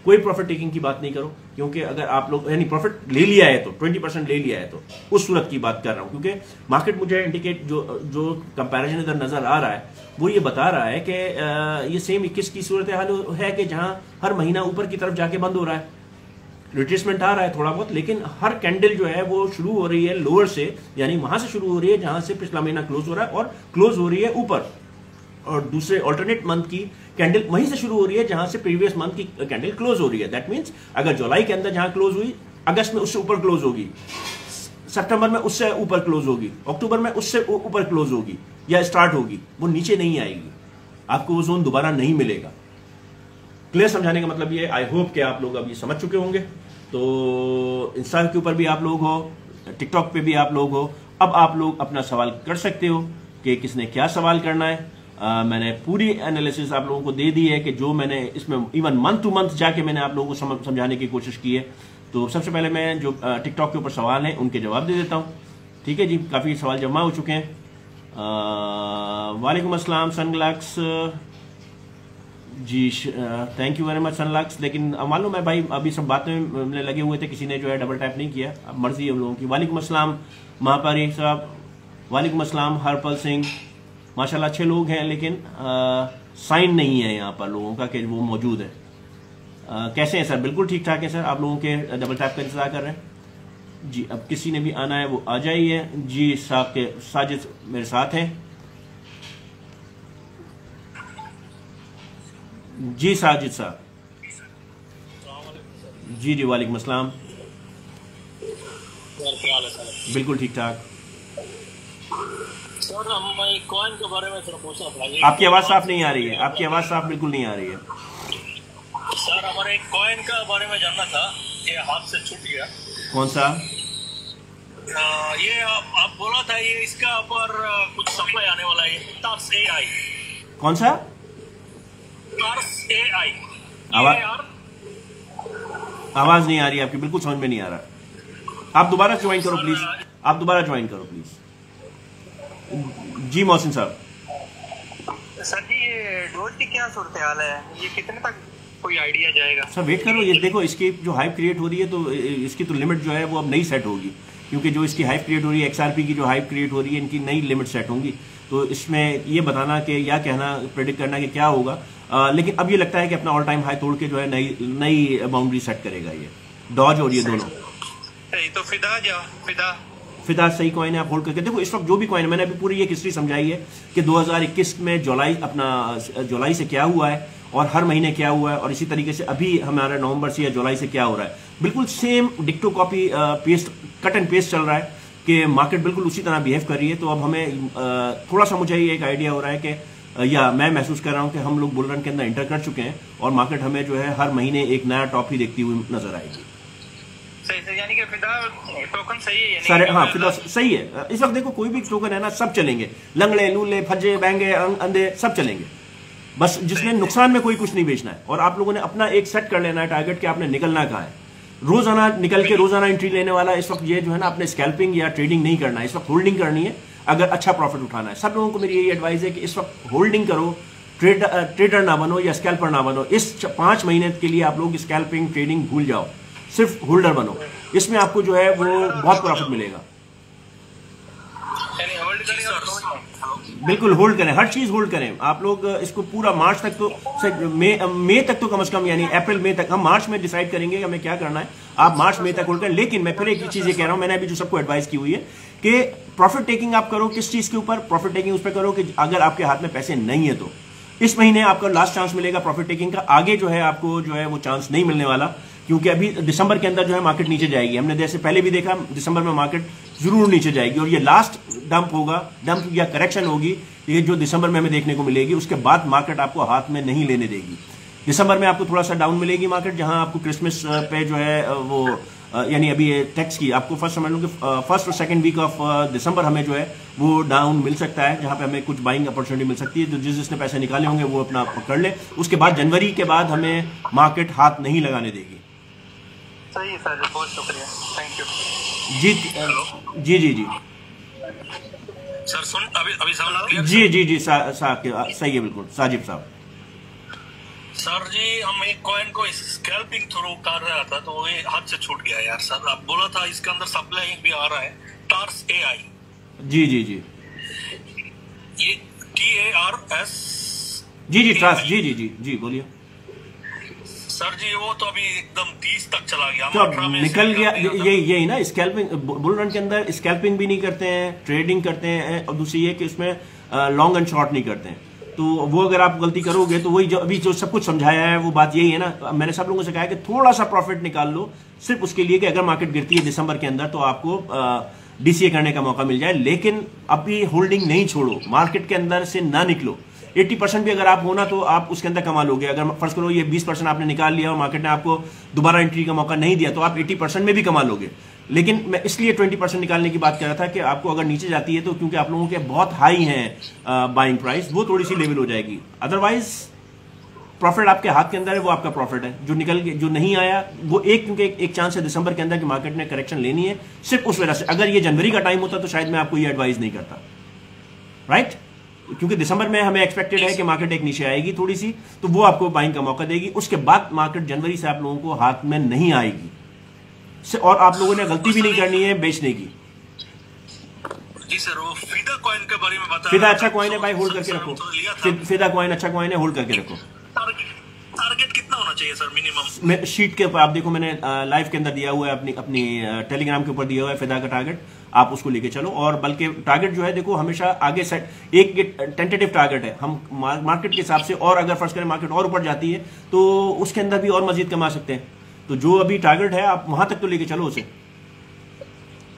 कोई प्रॉफिट टेकिंग की बात नहीं करो, क्योंकि अगर आप लोग यानी प्रॉफिट ले लिया है तो 20% ले लिया है तो उस सूरत की बात कर रहा हूं, क्योंकि मार्केट मुझे इंडिकेट जो कंपैरिजन इधर नजर आ रहा है वो ये बता रहा है कि ये सेम 21 की सूरत हाल है कि जहां हर महीना ऊपर की तरफ जाके बंद हो रहा है, रिट्रेसमेंट आ रहा है थोड़ा बहुत, लेकिन हर कैंडल जो है वो शुरू हो रही है लोअर से, यानी वहां से शुरू हो रही है जहां से पिछला महीना क्लोज हो रहा है, और क्लोज हो रही है ऊपर, और दूसरे ऑल्टरनेट मंथ की कैंडल वहीं से शुरू हो रही है जहां से प्रीवियस मंथ की कैंडल क्लोज हो रही है। दैट मींस अगर जुलाई के अंदर जहां क्लोज हुई, अगस्त में उससे ऊपर क्लोज होगी, सितंबर में उससे ऊपर क्लोज होगी, अक्टूबर में उससे ऊपर क्लोज होगी या स्टार्ट होगी, वो नीचे नहीं आएगी, आपको वो जोन दोबारा नहीं मिलेगा। क्लियर समझाने का मतलब ये, आई होप कि आप लोग अब ये समझ चुके होंगे। तो इंस्टा के ऊपर भी आप लोग हो, टिकटॉक पे भी आप लोग हो, अब आप लोग अपना सवाल कर सकते हो कि किसने क्या सवाल करना है। मैंने पूरी एनालिसिस आप लोगों को दे दी है कि जो मैंने इसमें इवन मंथ टू मंथ जाके मैंने आप लोगों को समझाने की कोशिश की है। तो सबसे पहले मैं जो टिकटॉक के ऊपर सवाल हैं उनके जवाब दे देता हूँ। ठीक है जी, काफ़ी सवाल जमा हो चुके हैं। वालेकुम अस्सलाम सनलक्स जी, थैंक यू वेरी मच सनलक्स। लेकिन मालूम है भाई अभी सब बातें में लगे हुए थे, किसी ने जो है डबल टैप नहीं किया, अब मर्जी है उन लोगों की। वालेकुम अस्सलाम महापारी साहब, वालेकुम अस्सलाम हरपल सिंह, माशाल्लाह अच्छे लोग हैं, लेकिन साइन नहीं है यहाँ पर लोगों का कि वो मौजूद है। कैसे हैं सर? बिल्कुल ठीक ठाक है सर, आप लोगों के डबल टैप का इंतजार कर रहे हैं जी। अब किसी ने भी आना है वो आ जाइए जी। साजिद मेरे साथ हैं जी। साजिद साहब जी जी, वालेकुम अस्सलाम। बिल्कुल ठीक ठाक सर। हम कॉइन के बारे में थोड़ा पूछना था। आपकी आवाज साफ नहीं आ रही है, आपकी आवाज साफ बिल्कुल नहीं आ रही है सर। हमारे कॉइन का बारे में जानना था, ये हाथ से छूट गया। कौन सा? ये आप बोला था ये इसका पर कुछ सप्लाई आने वाला है, टार्स AI। कौन सा? टार्स AI। आवाज नहीं आ रही आपकी, बिल्कुल समझ में नहीं आ रहा। आप दोबारा ज्वाइन करो प्लीज, आप दोबारा ज्वाइन करो प्लीज जी। मोहसिन साहब सर जी, ये डोज की क्या सूरत हाल है, ये कितने तक कोई आइडिया जाएगा? सर वेट करो, ये देखो इसकी जो हाइप क्रिएट हो रही है तो इसकी तो लिमिट जो है वो अब नई सेट होगी, क्योंकि जो इसकी हाइप क्रिएट हो रही है, XRP की जो हाइप क्रिएट हो रही है, इनकी नई लिमिट सेट होंगी। तो इसमें ये बताना कि या कहना, प्रेडिक्ट करना कि क्या होगा, लेकिन अब ये लगता है कि अपना ऑल टाइम हाई तोड़ के जो है नई बाउंड्री सेट करेगा ये डॉज और ये दोनों। तो फिदा सही कॉइन है, आप होल्ड करके देखो। इस वक्त जो भी कॉइन, मैंने अभी पूरी एक हिस्ट्री समझाई है कि 2021 में जुलाई से क्या हुआ है और हर महीने क्या हुआ है, और इसी तरीके से अभी हमारा नवंबर से या जुलाई से क्या हो रहा है। बिल्कुल सेम डिक्टो copy paste, cut and paste चल रहा है कि मार्केट बिल्कुल उसी तरह बिहेव कर रही है। तो अब हमें थोड़ा सा मुझे ये एक आइडिया हो रहा है कि या मैं महसूस कर रहा हूँ कि हम लोग बुल रन के अंदर एंटर कर चुके हैं और मार्केट हमें जो है हर महीने एक नया टॉप ही देखती हुई नजर आएगी। सही यानी कि फिदा टोकन सही है सारे, हाँ फिदा सही है। इस वक्त देखो कोई भी टोकन है ना, सब चलेंगे, लंगड़े लूले फज्जे बैंगे अंधे सब चलेंगे, बस जिसमें नुकसान में कोई कुछ नहीं बेचना है। और आप लोगों ने अपना एक सेट कर लेना है टारगेट कि आपने निकलना कहाँ है, रोजाना निकल के रोजाना एंट्री लेने वाला इस वक्त ये जो है ना, आपने स्कैल्पिंग या ट्रेडिंग नहीं करना है, इस वक्त होल्डिंग करनी है अगर अच्छा प्रॉफिट उठाना है। सब लोगों को मेरी यही एडवाइस है कि इस वक्त होल्डिंग करो, ट्रेडर ना बनो या स्कैल्पर ना बनो। इस 5 महीने के लिए आप लोग स्कैल्पिंग ट्रेडिंग भूल जाओ, सिर्फ होल्डर बनो, इसमें आपको जो है वो बहुत प्रॉफिट मिलेगा। बिल्कुल होल्ड करें, हर चीज होल्ड करें आप लोग। इसको पूरा मार्च तक तो मई तक तो कम से कम, यानी अप्रैल मई तक, हम मार्च में डिसाइड करेंगे हमें क्या करना है, आप मार्च मई तक होल्ड करें। लेकिन मैं फिर एक चीज ये कह रहा हूं, मैंने अभी जो सबको एडवाइस की हुई है कि प्रॉफिट टेकिंग आप करो। किस चीज के ऊपर प्रॉफिट टेकिंग? उस पर करो कि अगर आपके हाथ में पैसे नहीं है तो इस महीने आपको लास्ट चांस मिलेगा प्रॉफिट टेकिंग का, आगे जो है आपको जो है वो चांस नहीं मिलने वाला, क्योंकि अभी दिसंबर के अंदर जो है मार्केट नीचे जाएगी। हमने जैसे पहले भी देखा दिसंबर में मार्केट जरूर नीचे जाएगी, और ये लास्ट डंप होगा, डंप या करेक्शन होगी ये जो दिसंबर में हमें देखने को मिलेगी। उसके बाद मार्केट आपको हाथ में नहीं लेने देगी। दिसंबर में आपको थोड़ा सा डाउन मिलेगी मार्केट, जहां आपको क्रिसमस पे जो है वो यानी अभी ये टैक्स की आपको फर्स्ट समझ लो कि फर्स्ट और सेकंड वीक ऑफ दिसंबर हमें जो है वो डाउन मिल सकता है, जहां पे हमें कुछ बाइंग अपॉर्चुनिटी मिल सकती है। तो जिसने पैसे निकाले होंगे वो अपना पकड़ ले। उसके बाद जनवरी के बाद हमें मार्केट हाथ नहीं लगाने देगी। सही है सर, बहुत शुक्रिया, थैंक यू जी जी जी सर। सुन अभी सवाल जी जी जी सही है बिल्कुल साजिब साहब। सर जी हम एक कॉइन को स्कैल्पिंग थ्रू कर रहा था तो ये हाथ से छूट गया यार सर। आप बोला था इसके अंदर सप्लाई भी आ रहा है, टार्स AI। जी जी जी ये TARS। जी जी ट्रस्ट, जी जी जी जी बोलिए सर जी। वो तो अभी एकदम 30 तक चला गया, तो अब निकल गया। यही ना स्कैल्पिंग, बुल रन के अंदर स्कैल्पिंग भी नहीं करते हैं, ट्रेडिंग करते हैं, और दूसरी ये कि उसमें लॉन्ग एंड शॉर्ट नहीं करते हैं। तो वो अगर आप गलती करोगे तो वही जो अभी जो सब कुछ समझाया है वो बात यही है ना। मैंने सब लोगों से कहा कि थोड़ा सा प्रॉफिट निकाल लो, सिर्फ उसके लिए कि अगर मार्केट गिरती है दिसंबर के अंदर तो आपको DCA करने का मौका मिल जाए। लेकिन अभी होल्डिंग नहीं छोड़ो, मार्केट के अंदर से ना निकलो। 80% भी अगर आप होना तो आप उसके अंदर कमा लोगे। अगर फर्ज करो ये 20% आपने निकाल लिया और मार्केट ने आपको दोबारा एंट्री का मौका नहीं दिया तो आप 80% में भी कमा लोगे। लेकिन मैं इसलिए 20% निकालने की बात कर रहा था कि आपको अगर नीचे जाती है तो क्योंकि आप लोगों के बहुत हाई हैं बाइंग प्राइस, वो थोड़ी सी लेवल हो जाएगी। अदरवाइज प्रॉफिट आपके हाथ के अंदर है, वो आपका प्रॉफिट है। जो निकल के जो नहीं आया वो क्योंकि एक चांस है दिसंबर के अंदर कि मार्केट ने करेक्शन लेनी है, सिर्फ उस वजह से। अगर ये जनवरी का टाइम होता तो शायद मैं आपको ये एडवाइस नहीं करता, राइट? क्योंकि दिसंबर में हमें एक्सपेक्टेड है कि मार्केट एक नीचे आएगी थोड़ी सी, तो वो आपको बाइंग का मौका देगी। उसके बाद मार्केट जनवरी से आप लोगों को हाथ में नहीं आएगी, और आप लोगों ने गलती भी नहीं करनी है बेचने की। जी सर, वो फिदा कॉइन के बारे में बता। फिदा अच्छा कॉइन है भाई, होल्ड करके रखो। फिदा कॉइन अच्छा कॉइन है, होल्ड करके रखो। टारगेट कितना होना चाहिए सर मिनिमम? शीट के ऊपर आप देखो, मैंने लाइव के अंदर दिया हुआ है, अपनी टेलीग्राम के ऊपर दिया हुआ है फिदा का टारगेट, आप उसको लेके चलो। और बल्कि टारगेट जो है देखो हमेशा आगे सेट, एक टेंटेटिव टारगेट है, हम मार्केट के हिसाब से, और अगर फर्स्ट करें मार्केट और ऊपर जाती है तो उसके अंदर भी और मजीद कमा सकते हैं। तो जो अभी टारगेट है आप वहां तक तो लेके चलो उसे।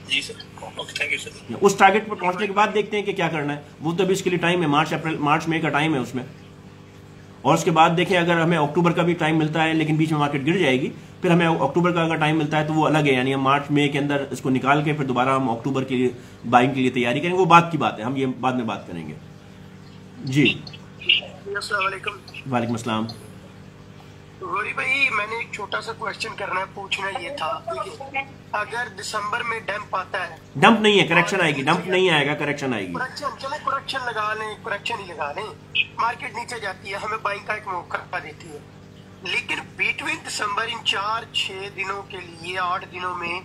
जी sir, okay, thank you sir. उस टारगेट पर पहुंचने के बाद देखते हैं कि क्या करना है। वो तो अभी इसके लिए टाइम है, मार्च मई का टाइम है उसमें। और उसके बाद देखें अगर हमें अक्टूबर का भी टाइम मिलता है, लेकिन बीच में मार्केट गिर जाएगी, फिर हमें अक्टूबर का अगर टाइम मिलता है तो वो अलग है, यानी हम मार्च मई के अंदर इसको निकाल के फिर दोबारा हम अक्टूबर के लिए बाइंग के लिए तैयारी करेंगे। वो बात की बात है, हम ये बाद में बात करेंगे। जी वालेकुम अस्सलाम। गौरी भाई, मैंने एक छोटा सा क्वेश्चन पूछना ये था, अगर दिसंबर में डंप आता है, डंप नहीं है, करेक्शन आएगी। डंप नहीं आएगा, करेक्शन आएगी। चलो करेक्शन लगा लें, करेक्शन ही लगा लें, मार्केट नीचे जाती है, हमें बाइंग का एक मौका देती है। लेकिन बिटवीन दिसंबर इन 4-6 दिनों के लिए, 8 दिनों में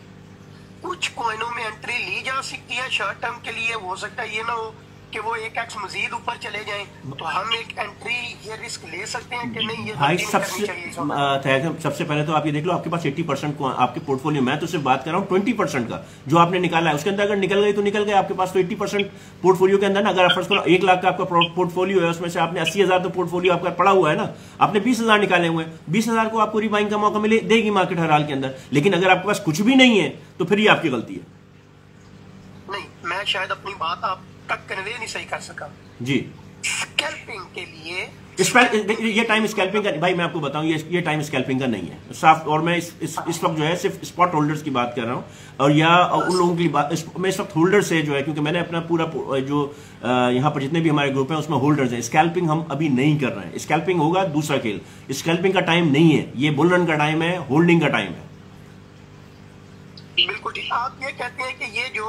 कुछ कॉइनों में एंट्री ली जा सकती है शॉर्ट टर्म के लिए। हो सकता है ये ना हो कि वो 1x मजीद ऊपर चले जाएं, तो हम एक एंट्री ये रिस्क ले सकते हैं कि नहीं? ये भाई सबसे पहले तो आप ये देख लो, आपके पास 80% को आपके पोर्टफोलियो, मैं तो सिर्फ बात कर रहा हूँ 20% का जो आपने निकाला है, उसके अंदर अगर निकल गई तो निकल गए। आपके पास तो 80% पोर्टफोलियो के अंदर ना, अगर फर्स्ट करो 1 लाख का आपका पोर्टफोलियो है, उसमें से आपने 80,000 तो पोर्टफोलियो आपका पड़ा हुआ है ना, आपने 20,000 निकाले हुए हैं। 20,000 को आपको रीबाइंग का मौका मिले देगी मार्केट हर हाल के अंदर। लेकिन अगर आपके पास कुछ भी नहीं है तो फिर ये आपकी गलती है। नहीं, मैं शायद अपनी बात आप तक कन्वे नहीं सही कर सका। जी, स्कैल्पिंग के लिए ये टाइम स्कैल्पिंग का भाई मैं आपको बताऊं, ये टाइम स्कैल्पिंग का नहीं है साफ। और मैं इस वक्त जो है सिर्फ स्पॉट होल्डर्स की बात कर रहा हूं, और या उन लोगों की बात मैं इस वक्त होल्डर से जो है, क्योंकि मैंने अपना पूरा जो यहां पर जितने भी हमारे ग्रुप हैं उसमें होल्डर्स हैं। स्कैल्पिंग हम अभी नहीं कर रहे हैं, स्कैल्पिंग होगा दूसरा खेल। स्कैल्पिंग का टाइम नहीं है, ये बुल रन का टाइम है, होल्डिंग का टाइम है। बिल्कुल ठीक। आप ये कहते हैं कि ये जो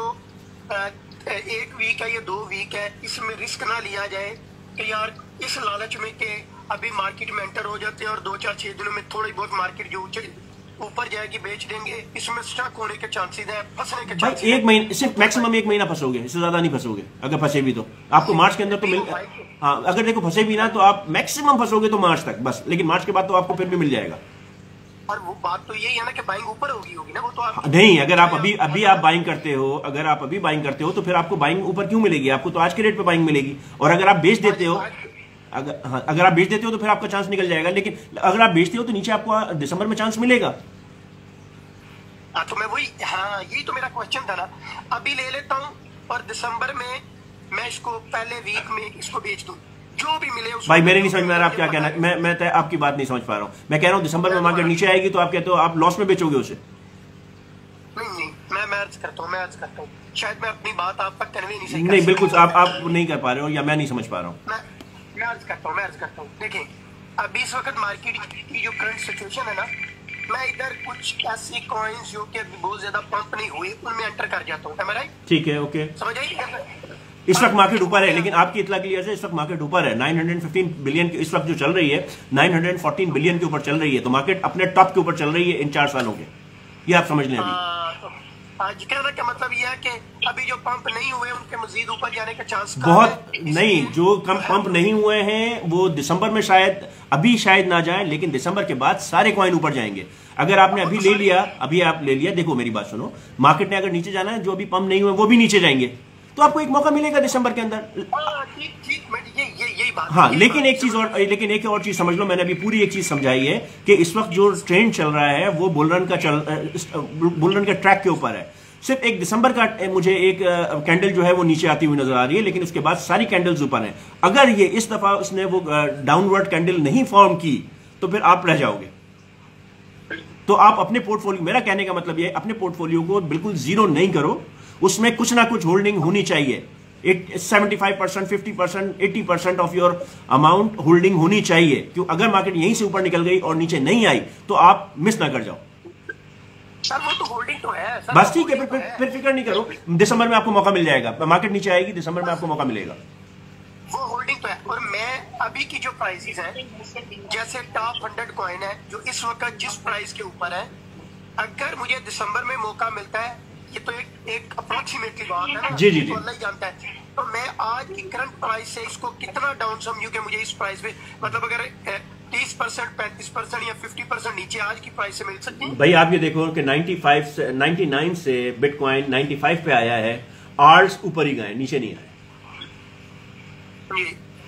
1 वीक है या 2 वीक है, इसमें रिस्क ना लिया जाए कि यार इस लालच में के अभी मार्केट में एंटर हो जाते हैं और 2-4-6 दिनों में थोड़ी बहुत मार्केट जो ऊपर जाएगी बेच देंगे, इसमें स्टक होने के चांसेस है, फंसने के चांसेस भाई 1 महीना सिर्फ मैक्सिमम 1 महीना फंसोगे, इससे ज्यादा नहीं फंसोगे। अगर फंसे भी तो आपको मार्च के अंदर तो मिल, हाँ अगर देखो फंसे भी ना तो आप मैक्सिमम फंसोगे तो मार्च तक बस, लेकिन मार्च के बाद तो आपको फिर भी मिल जाएगा। और वो बात तो यही है ना कि बाइंग ऊपर होगी ना, वो तो आप नहीं, अगर आप अभी आप बाइंग करते हो, अगर आप अभी बाइंग करते हो तो फिर आपको बाइंग ऊपर क्यों मिलेगी? आपको तो आज के रेट पे बाइंग मिलेगी। और अगर आप बेच देते हो, अगर आप बेच देते हो तो फिर आपका चांस निकल जाएगा। लेकिन अगर आप बेचते हो तो नीचे आपको दिसंबर में चांस मिलेगा। तो मैं वही, हाँ यही तो मेरा क्वेश्चन था ना। अभी ले लेता हूँ और दिसंबर में मैं इसको पहले वीक में इसको बेच दूं, जो भी मिले उसको। भाई मेरे नहीं समझ में आ रहा आप क्या कहना है। मैं आपकी बात नहीं समझ पा रहा हूँ। मैं कह रहा हूँ दिसंबर में मार्केट नीचे आएगी तो आप कहते हो आप लॉस में बेचोगे उसे। नहीं, मैं अर्ज करता हूँ, शायद मैं अपनी बात आप तक कन्वे नहीं सही नहीं बिल्कुल आप नहीं कर पा रहे हो, या मैं नहीं समझ पा रहा हूँ। मैं अर्ज करता हूँ। देखिए अभी इस वक्त मार्केट की जो करंट सिचुएशन है ना, मैं इधर कुछ ऐसी कॉइन्स जो कि अभी बहुत ज्यादा पंप नहीं हुई उनमें एंटर कर जाता हूँ। राइट? ठीक है, ओके। समझ आइए। इस वक्त मार्केट ऊपर है, लेकिन आपकी इतला के लिए इस वक्त मार्केट ऊपर है। 915 बिलियन इस वक्त जो चल रही है 914 बिलियन के ऊपर चल रही है। तो मार्केट अपने टॉप के ऊपर चल रही है इन 4 सालों के, ये आप समझ लें। आज कहने का मतलब यह है कि अभी जो पंप नहीं हुए उनके मजीद ऊपर जाने का चांस बहुत नहीं, जो कम पंप नहीं हुए हैं वो दिसंबर में शायद अभी शायद ना जाए, लेकिन दिसंबर के बाद सारे कॉइन ऊपर जाएंगे। अगर आपने अभी ले लिया, अभी आप ले लिया, देखो मेरी बात सुनो, मार्केट ने अगर नीचे जाना है, जो अभी पंप नहीं हुए वो भी नीचे जाएंगे, तो आपको एक मौका मिलेगा दिसंबर के अंदर। हाँ, लेकिन एक और चीज समझ लो, मैंने अभी पूरी एक चीज समझाई है कि इस वक्त जो ट्रेंड चल रहा है वो बुलरन का ट्रैक के ऊपर है। सिर्फ एक दिसंबर का मुझे एक कैंडल जो है वो नीचे आती हुई नजर आ रही है, लेकिन उसके बाद सारी कैंडल्स ऊपर हैं। अगर ये इस दफा उसने वो डाउनवर्ड कैंडल नहीं फॉर्म की तो फिर आप रह जाओगे। तो आप अपने पोर्टफोलियो, मेरा कहने का मतलब ये, अपने पोर्टफोलियो को बिल्कुल जीरो नहीं करो, उसमें कुछ ना कुछ होल्डिंग होनी चाहिए। 75%, 50%, 80% ऑफ योर अमाउंट होल्डिंग होनी चाहिए। क्यों? अगर मार्केट यहीं से ऊपर निकल गई और नीचे नहीं आई तो आप मिस ना कर जाओ। सर वो तो होल्डिंग तो है सर, बस ठीक है, फिर फिक्र नहीं करो, दिसंबर में आपको मौका मिल जाएगा। मार्केट नीचे आएगी, दिसंबर में आपको मौका मिलेगा। वो होल्डिंग तो है। और मैं अभी की जो प्राइसेस हैं, जैसे टॉप 100 कॉइन है जो इस वक्त जिस प्राइस के ऊपर है, अगर मुझे दिसंबर में मौका मिलता है, ये तो एक अप्रोक्सीमेटली बात है ना, जी जी तो अल्लाह ही जानता है, तो मैं आज की करंट प्राइस से इसको कितना डाउन समझूं कि मुझे इस प्राइस पे, मतलब अगर 30%, 35% या 50% नीचे आज की प्राइस से मिल सकती है। भाई आप ये देखो कि 99 से बिटकॉइन 95 पे आया है, आर्स ऊपर ही गए, नीचे नहीं आए।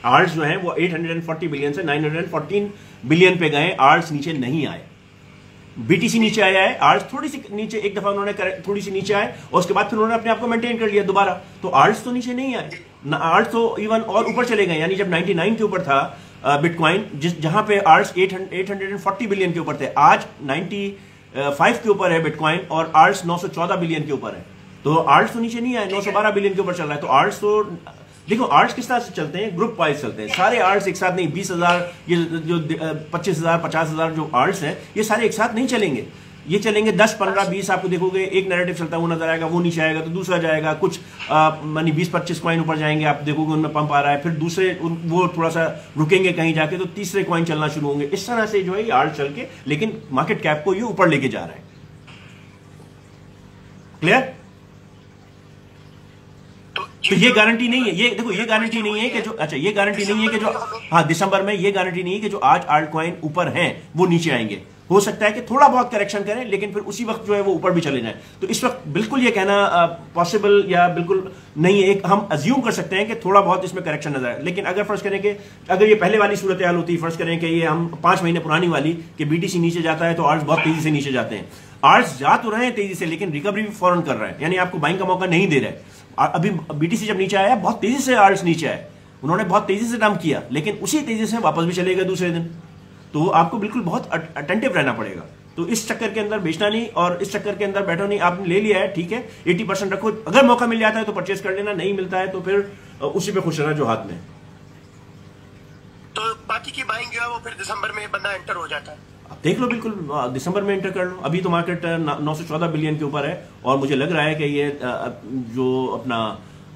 आर्स जो है वो 840 बिलियन से 914 बिलियन पे गए, आर्स नीचे नहीं आए। बीटीसी नीचे आया है, आर्स थोड़ी सी नीचे, एक दफा उन्होंने थोड़ी सी नीचे आए और उसके बाद फिर उन्होंने अपने आप को मेंटेन कर लिया दोबारा। तो आर्स तो नीचे नहीं आए, आर्स तो इवन और ऊपर चले गए। यानी जब 99 के ऊपर था बिटकॉइन, जहां पे आर्स 840 बिलियन के ऊपर थे, आज 95 के ऊपर है बिटकॉइन और आर्स 914 बिलियन के ऊपर है। तो आर्स तो नीचे नहीं आए, 912 बिलियन के ऊपर चल रहा है। तो आर्स तो देखो, आर्ट्स किस तरह से चलते हैं, ग्रुप वाइज चलते हैं। सारे आर्ट्स एक साथ नहीं, 20,000 ये जो 25,000 50,000 जो आर्ट्स हैं ये सारे एक साथ नहीं चलेंगे। ये चलेंगे 10 15 20, आपको देखोगे एक नैरेटिव चलता है, वो नजर आएगा, वो नीचे आएगा तो दूसरा जाएगा, कुछ मानी 20-25 कॉइन ऊपर जाएंगे, आप देखोगे उनमें पंप आ रहा है, फिर दूसरे वो थोड़ा सा रुकेंगे कहीं जाके तो तीसरे कॉइन चलना शुरू होंगे। इस तरह से जो है ये आर्ट चल के, लेकिन मार्केट कैप को ये ऊपर लेके जा रहा है। क्लियर? तो ये गारंटी नहीं है, ये देखो, ये गारंटी नहीं है कि जो, अच्छा ये गारंटी नहीं है कि जो, हाँ दिसंबर में ये गारंटी नहीं है कि जो आज आल्ट कॉइन ऊपर हैं वो नीचे आएंगे। हो सकता है कि थोड़ा बहुत करेक्शन करें, लेकिन फिर उसी वक्त जो है वो ऊपर भी चले जाएं। तो इस वक्त बिल्कुल ये कहना पॉसिबल या बिल्कुल नहीं है। एक हम अज्यूम कर सकते हैं कि थोड़ा बहुत इसमें करेक्शन नजर आए, लेकिन अगर फर्ज करें कि अगर ये पहले वाली सूरत हाल होती, फर्ज करें कि ये हम 5 महीने पुरानी वाली कि बीटीसी नीचे जाता है तो आर्ट्स बहुत तेजी से नीचे जाते हैं। आर्ट्स जा तो रहे हैं तेजी से, लेकिन रिकवरी भी फौरन कर रहे हैं, यानी आपको बाइंग का मौका नहीं दे रहे हैं। अभी बीटीसी जब नीचे आया बहुत तेजी से आर्ट्स नीचे आए, उन्होंने बहुत तेजी से डंप किया, लेकिन उसी तेजी से वापस भी चले गए दूसरे दिन। तो आपको बिल्कुल बहुत अटेंटिव रहना पड़ेगा। तो इस चक्कर के अंदर बेचना नहीं और इस चक्कर के अंदर बैठो नहीं। आपने ले लिया है, ठीक है, 80% रखो, अगर मौका मिल जाता है तो परचेस कर लेना, नहीं मिलता है तो फिर उसी पे खुश रहना जो हाथ में। तो बाकी की बाइंग जो है वो फिर दिसंबर में बंदा एंटर हो जाता है। देख लो, बिल्कुल दिसंबर में एंटर कर लो। अभी तो मार्केट 914 बिलियन के ऊपर है और मुझे लग रहा है कि ये जो अपना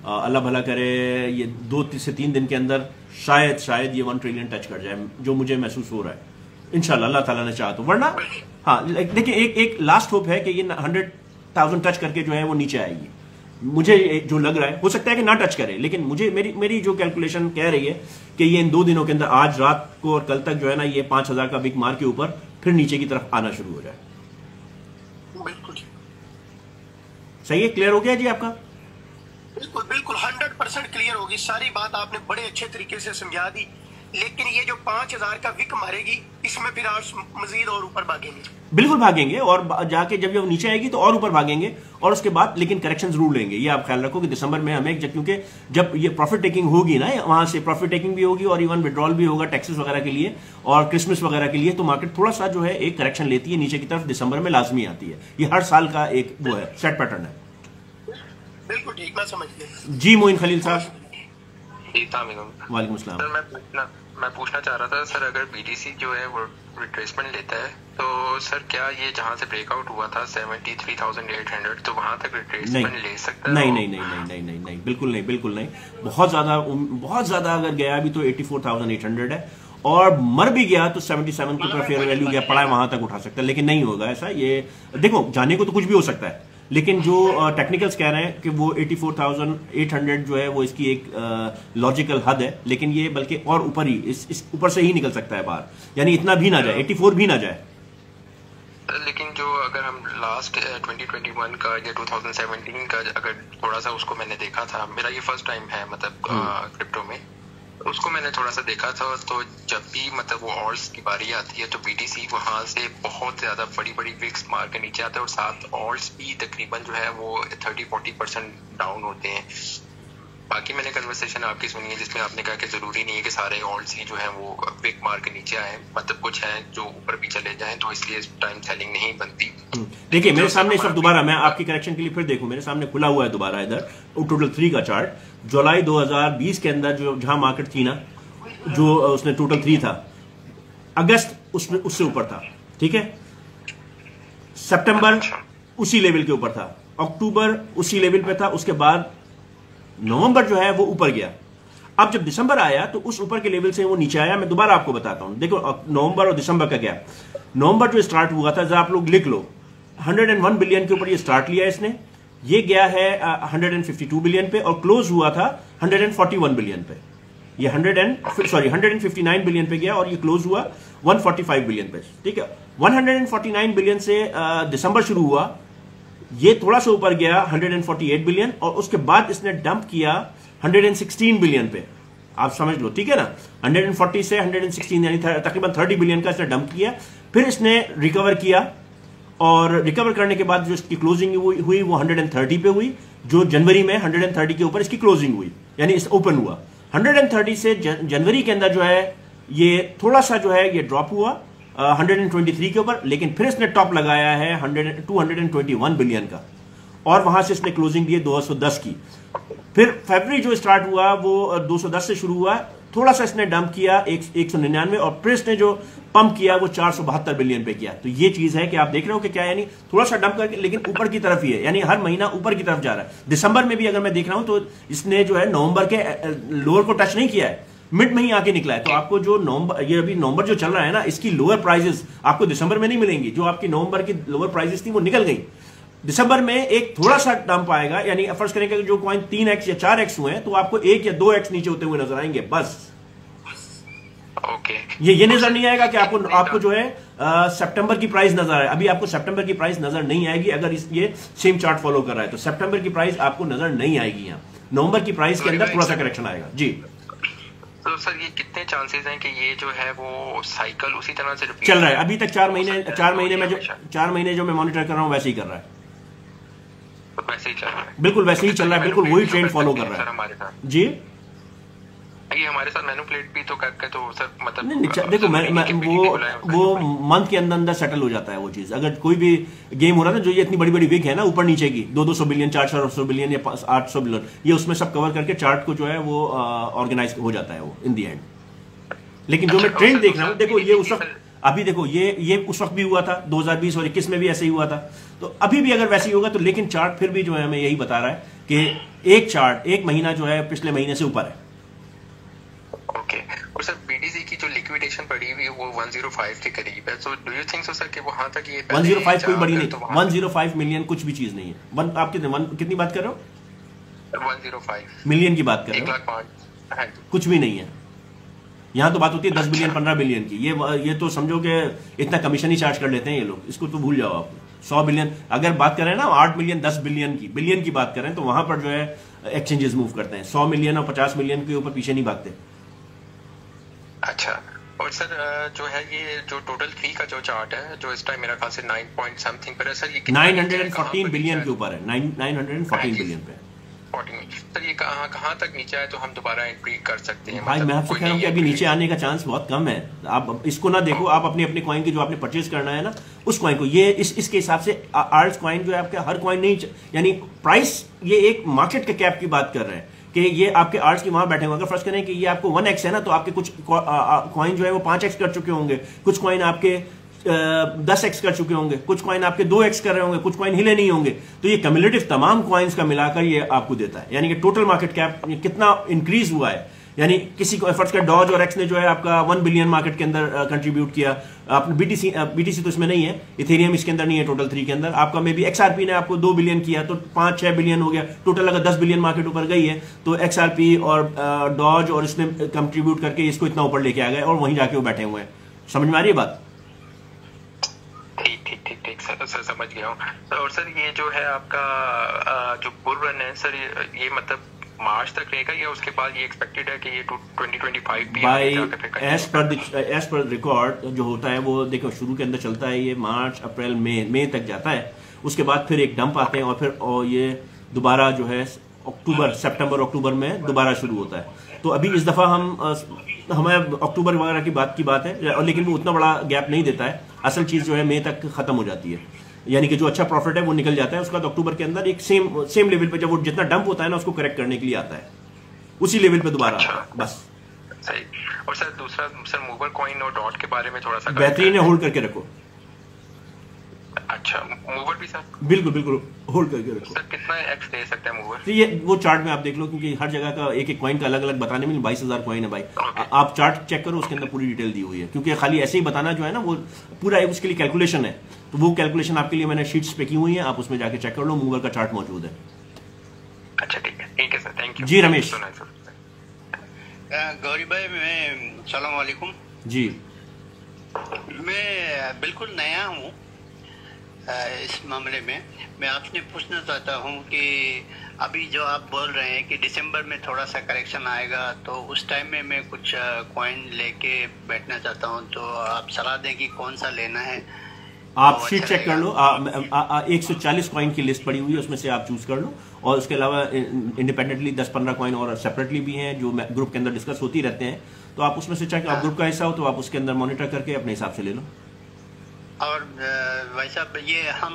अल्लाह भला करे, ये 2 से 3 दिन के अंदर शायद ये 1 ट्रिलियन टच कर जाए, जो मुझे महसूस हो रहा है। इंशाल्लाह अल्लाह ताला ने चाहा तो, वरना हाँ देखिए एक लास्ट होप है कि ये 100,000 टच करके जो है वो नीचे आएगी। मुझे जो लग रहा है, हो सकता है कि ना टच करे, लेकिन मुझे मेरी जो कैलकुलेशन कह रही है कि ये इन 2 दिनों के अंदर, आज रात को और कल तक जो है ना, ये 5,000 का बिग मार के ऊपर फिर नीचे की तरफ आना शुरू हो जाए। बिल्कुल सही है, क्लियर हो गया जी आपका? बिल्कुल बिल्कुल 100% क्लियर होगी। सारी बात आपने बड़े अच्छे तरीके से समझा दी। लेकिन ये जो 5,000 का विक मारेगी, इसमें फिर आप मजीद और ऊपर भागेंगे। बिल्कुल भागेंगे, और जाके जब ये नीचे आएगी तो और ऊपर भागेंगे, और उसके बाद लेकिन करेक्शन जरूर लेंगे। ये आप ख्याल रखो कि दिसंबर में हमें, क्योंकि जब ये प्रॉफिट टेकिंग होगी ना, वहां से प्रॉफिट टेकिंग भी होगी और इवन विड्रॉल भी होगा टैक्सेस वगैरह के लिए और क्रिसमस वगैरह के लिए, तो मार्केट थोड़ा सा जो है एक करेक्शन लेती है नीचे की तरफ, दिसंबर में लाजमी आती है। ये हर साल का एक वो है, सेट पैटर्न है। बिल्कुल ठीक, मैं समझ गया जी। मोइन खलील साहब, वालेकुम अस्सलाम। मैं पूछना चाह रहा था सर, अगर बीटीसी जो है वो रिट्रेसमेंट लेता है तो सर क्या ये जहां से ब्रेकआउट हुआ था 73,800, तो वहां तक रिट्रेसमेंट ले सकता है? नहीं, बिल्कुल नहीं। बहुत ज्यादा अगर गया भी तो 84,800 है, और मर भी गया तो 77 के ऊपर फेयर वैल्यू गया पड़ा है, वहां तक उठा सकता है, लेकिन नहीं होगा ऐसा। ये देखो, जाने को तो कुछ भी हो सकता है, लेकिन जो टेक्निकल्स कह रहे हैं कि वो 84,800 जो है वो इसकी एक लॉजिकल हद है, लेकिन ये बल्कि और ऊपर ही, इस ऊपर से ही निकल सकता है बाहर, यानी इतना भी ना जाए, 84 भी ना जाए। लेकिन जो अगर हम लास्ट 2021 का या 2017 का अगर थोड़ा सा उसको मैंने देखा था, मेरा ये फर्स्ट टाइम है मतलब क्रिप्टो में, उसको मैंने थोड़ा सा देखा था, तो जब भी मतलब वो ऑल्ट्स की बारी आती है तो बीटीसी वहां से बहुत ज्यादा बड़ी विक्स मार के नीचे आता है, और साथ ऑल्ट्स भी तकरीबन जो है वो 30-40% डाउन होते हैं। बाकी मैंने कन्वर्सेशन आपकी सुनी है जिसमें आपने कहा कि जरूरी नहीं है कि सारे ऑल्ट्स ही जो है वो विक मार के नीचे आए, मतलब कुछ हैं जो ऊपर भी चले जाएं, तो इसलिए टाइम सेलिंग नहीं बनती। देखिए मेरे सामने इस वक्त दोबारा, मैं आपकी करेक्शन के लिए फिर देखूं, मेरे सामने खुला हुआ है दोबारा इधर टोटल 3 का चार्ट, जुलाई 2020 के अंदर जो जहां मार्केट थी ना, जो उसने टोटल 3 था, अगस्त उसमें उससे ऊपर था, ठीक है, सितंबर उसी लेवल के ऊपर था, अक्टूबर उसी लेवल पे था, उसके बाद नवंबर जो है वो ऊपर गया। अब जब दिसंबर आया तो उस ऊपर के लेवल से वो नीचे आया। मैं दोबारा आपको बताता हूं, देखो नवंबर और दिसंबर का क्या, नवंबर जो स्टार्ट हुआ था, जरा आप लोग लिख लो, 101 बिलियन के ऊपर ये स्टार्ट लिया इसने, ये गया है 152 बिलियन पे और क्लोज हुआ था 141 बिलियन पे। ये 159 बिलियन पे गया और ये क्लोज हुआ 145 बिलियन पे, ठीक है। 149 बिलियन से दिसंबर शुरू हुआ, ये थोड़ा सा ऊपर गया 148 बिलियन, और उसके बाद इसने डंप किया 116 बिलियन पे। आप समझ लो, ठीक है ना, 140 से 116 यानी तकरीबन 30 बिलियन का इसने डंप किया। फिर इसने रिकवर किया, और रिकवर करने के बाद जो इसकी क्लोजिंग हुई वो 130 पे हुई, जो जनवरी में 130 के ऊपर इसकी क्लोजिंग हुई, यानी इस ओपन हुआ 130 से जनवरी के अंदर जो है ये थोड़ा सा जो है ये ड्रॉप हुआ 123 के ऊपर, लेकिन फिर इसने टॉप लगाया है 221 बिलियन का, और वहां से इसने क्लोजिंग दी 210 की। फिर फरवरी जो स्टार्ट हुआ वो 210 से शुरू हुआ, थोड़ा सा इसने डंप किया 199, और फिर इसने जो पंप किया वो 472 बिलियन पे किया। तो ये चीज है कि आप देख रहे हो कि क्या, यानी थोड़ा सा डंप करके लेकिन ऊपर की तरफ ही है, यानी हर महीना ऊपर की तरफ जा रहा है। दिसंबर में भी अगर मैं देख रहा हूं तो इसने जो है नवंबर के लोअर को टच नहीं किया है, मिड में ही आके निकला है। तो आपको जो नवंबर, ये अभी नवंबर जो चल रहा है ना, इसकी लोअर प्राइसेस आपको दिसंबर में नहीं मिलेंगी। जो आपकी नवंबर की लोअर प्राइसेस थी वो निकल गई। दिसंबर में एक थोड़ा सा डंप आएगा, यानी फर्ज करें कि जो कॉइन 3x या 4x हुए हैं तो आपको 1 या 2x नीचे होते हुए नजर आएंगे, बस। ओके, ये नजर नहीं आएगा कि आपको जो है सितंबर की प्राइस नजर आए। अभी आपको सितंबर की प्राइस नजर नहीं आएगी अगर ये सेम चार्ट फॉलो कर रहा है, तो सितंबर की प्राइस आपको नजर नहीं आएगी। यहाँ नवंबर की प्राइस के अंदर थोड़ा सा करेक्शन आएगा जी। तो सर ये कितने चांसेस हैं कि ये जो है वो साइकिल उसी तरह से रिपीट चल रहा है? अभी तक 4 महीने जो मैं मॉनिटर कर रहा हूँ वैसे ही कर रहा है, वैसे ही चल रहा है, बिल्कुल वैसे ही चल रहा है, बिल्कुल वही ट्रेंड फॉलो कर रहा है हमारे साथ जी। ये हमारे साथ मैनिपुलेट भी तो करके तो सर मतलब नहीं, देखो वो मंथ के अंदर सेटल हो जाता है वो चीज। अगर कोई भी गेम हो रहा है ना, जो ये इतनी बड़ी बड़ी विग है ना ऊपर नीचे की 200 बिलियन 400 बिलियन या 800 बिलियन, ये उसमें सब कवर करके चार्ट को जो है वो ऑर्गेनाइज हो जाता है वो इन दी एंड। लेकिन जो मैं ट्रेंड देख रहा हूँ, देखो ये उस वक्त, अभी देखो ये उस वक्त भी हुआ था 2020 और 21 में भी ऐसे ही हुआ था, तो अभी भी अगर वैसे ही होगा तो, लेकिन चार्ट फिर भी जो है हमें यही बता रहा है कि एक महीना जो है पिछले महीने से ऊपर है। ओके, और सर बीटीसी की जो लिक्विडेशन पड़ी हुई है वो 105 के करीब है, so do you think so sir कि वहां तक ये 105 कोई बड़ी नहीं, 105 मिलियन कुछ भी चीज नहीं है। आप कितनी बात कर रहे हो? 105 मिलियन की बात कर रहे हो? 1,05,000 कुछ भी नहीं है। यहाँ तो बात होती है 10 बिलियन 15 बिलियन की। ये तो समझो कि इतना कमीशन ही चार्ज कर लेते हैं ये लोग, इसको तो भूल जाओ आप। 100 बिलियन अगर बात करें ना, 8 मिलियन 10 बिलियन की बात करें तो वहां पर जो है एक्सचेंजेस मूव करते हैं। 100 मिलियन और 50 मिलियन के ऊपर पीछे नहीं भागते। अच्छा, और सर जो है ये जो टोटल फी का जो चार्ट है जो इस टाइम मेरा ख्याल से 9 पॉइंट समथिंग पर है सर, ये 914 बिलियन के ऊपर है, 914 बिलियन पे। सर ये कहाँ तक नीचे आए तो हम दोबारा एंट्री कर सकते हैं? भाई मैं आपसे कह रहा हूँ कि अभी नीचे आने का चांस बहुत कम है। आप इसको ना देखो, आप अपने कॉइन की जो आपने परचेज करना है ना उस कॉइन को, ये इसके हिसाब से आर्ट्स कॉइन जो है आपके हर कॉइन नहीं, यानी प्राइस, ये एक मार्केट के कैप की बात कर रहे हैं कि ये आपके आर्ट्स की वहां बैठे होंगे। अगर फर्स्ट करें कि ये आपको 1x है ना, तो आपके कुछ कॉइन जो है वो 5x कर चुके होंगे, कुछ कॉइन आपके 10x कर चुके होंगे, कुछ कॉइन आपके 2x कर रहे होंगे, कुछ कॉइन हिले नहीं होंगे। तो ये कम्युलेटिव तमाम कॉइन्स का मिलाकर ये आपको देता है, यानी कि टोटल मार्केट कैप कितना इंक्रीज हुआ है। यानी किसी को एफर्ट्स का डॉज और एक्स ने जो है आपका 1 बिलियन मार्केट के अंदर कंट्रीब्यूट किया। आपने बीटीसी तो इसमें नहीं है, इथेरियम इसके अंदर नहीं है, टोटल 3 के अंदर आपका मे बी XRP ने आपको 2 बिलियन किया तो 5-6 बिलियन हो गया टोटल। अगर 10 बिलियन मार्केट ऊपर गई है तो XRP और डॉज और इसने कंट्रीब्यूट करके इसको इतना ऊपर लेके आ गए और वहीं जाके वो बैठे हुए हैं। समझ में आ रही है बात? ठीक सर समझ गया हूँ। और सर ये जो है आपका जो बुल रन है सर, ये मतलब मार्च तक रहेगा या उसके बाद ये एक्सपेक्टेड है कि ये 2025 भी बाय एज पर रिकॉर्ड जो होता है वो देखो शुरू के अंदर चलता है, ये मार्च अप्रैल मई तक जाता है। उसके बाद फिर एक डंप आते हैं और फिर ये दोबारा जो है सितंबर अक्टूबर में दोबारा शुरू होता है। तो अभी इस दफा हमें अक्टूबर वगैरह की बात है, लेकिन वो उतना बड़ा गैप नहीं देता है। असल चीज जो है मई तक खत्म हो जाती है, यानी कि जो अच्छा प्रॉफिट है वो निकल जाता है। उसके बाद अक्टूबर के अंदर एक सेम लेवल पे जब वो जितना डंप होता है ना उसको करेक्ट करने के लिए आता है, उसी लेवल पे दोबारा आता है बस। सही। और सर दूसरा सर मूवर कॉइन और डॉट के बारे में थोड़ा सा बेहतरीन है, होल्ड करके रखो। अच्छा, मूवर भी सर? बिल्कुल होल्ड करके रखो। सर कितना एक्स दे सकते हैं मूवर? तो ये वो चार्ट में आप देख लो, क्योंकि हर जगह का एक कॉइन का अलग अलग बताने में 22,000 कॉइन है भाई। आप चार्ट चेक करो, उसके अंदर पूरी डिटेल दी हुई है, क्योंकि खाली ऐसे ही बताना जो है ना वो पूरा उसके लिए कैलकुलेशन है। तो वो कैलकुलेशन आपके लिए मैंने शीट्स पे की हुई है, आप उसमें जाके चेक कर लो, मूवर का चार्ट मौजूद है। अच्छा ठीक है सर, थैंक यू जी। रमेश गौरी भाई, मैं सलाम वालेकुम जी। मैं बिल्कुल नया हूँ इस मामले में। मैं आपसे पूछना चाहता हूँ कि अभी जो आप बोल रहे हैं कि दिसंबर में थोड़ा सा करेक्शन आएगा, तो उस टाइम में मैं कुछ कॉइन लेके बैठना चाहता हूँ, तो आप सलाह दें कि कौन सा लेना है। आप शीट चेक कर लो, 140 कॉइन की लिस्ट पड़ी हुई है, उसमें से आप चूज कर लो। और उसके अलावा इंडिपेंडेंटली 10-15 कॉइन और सेपरेटली भी हैं जो ग्रुप के अंदर डिस्कस होती रहते हैं। तो आप उसमें से चेक, आप ग्रुप का हिस्सा हो तो आप उसके अंदर मॉनिटर करके अपने हिसाब से ले लो। और भाई साहब, ये हम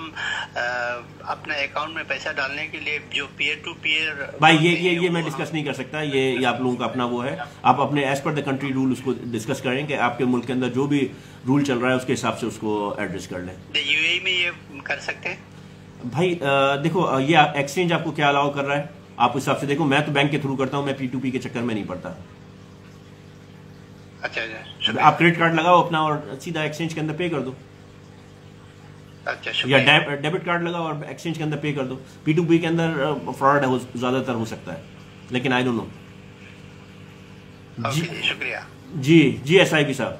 अपने अकाउंट में पैसा डालने के लिए जो पीयर टू पीयर, भाई ये मैं डिस्कस नहीं कर सकता, ये आप लोगों का अपना वो है। आप अपने as per the country rule उसको डिस्कस करें कि आपके मुल्क के अंदर जो भी रूल चल रहा है उसके हिसाब से उसको एड्रेस कर लें। यूएई में ये कर सकते हैं भाई? देखो ये एक्सचेंज आपको क्या अलाउ कर रहा है आप उस हिसाब से देखो। मैं तो बैंक के थ्रू करता हूँ, मैं P2P के चक्कर में नहीं पड़ता। अच्छा, आप क्रेडिट कार्ड लगाओ अपना और सीधा एक्सचेंज के अंदर पे कर दो। अच्छा, या डेबिट कार्ड लगाओ और एक्सचेंज के अंदर पे कर दो। P2P के अंदर फ्रॉड ज्यादातर हो सकता है, लेकिन आई डोंट नो। शुक्रिया जी। SIP साहब,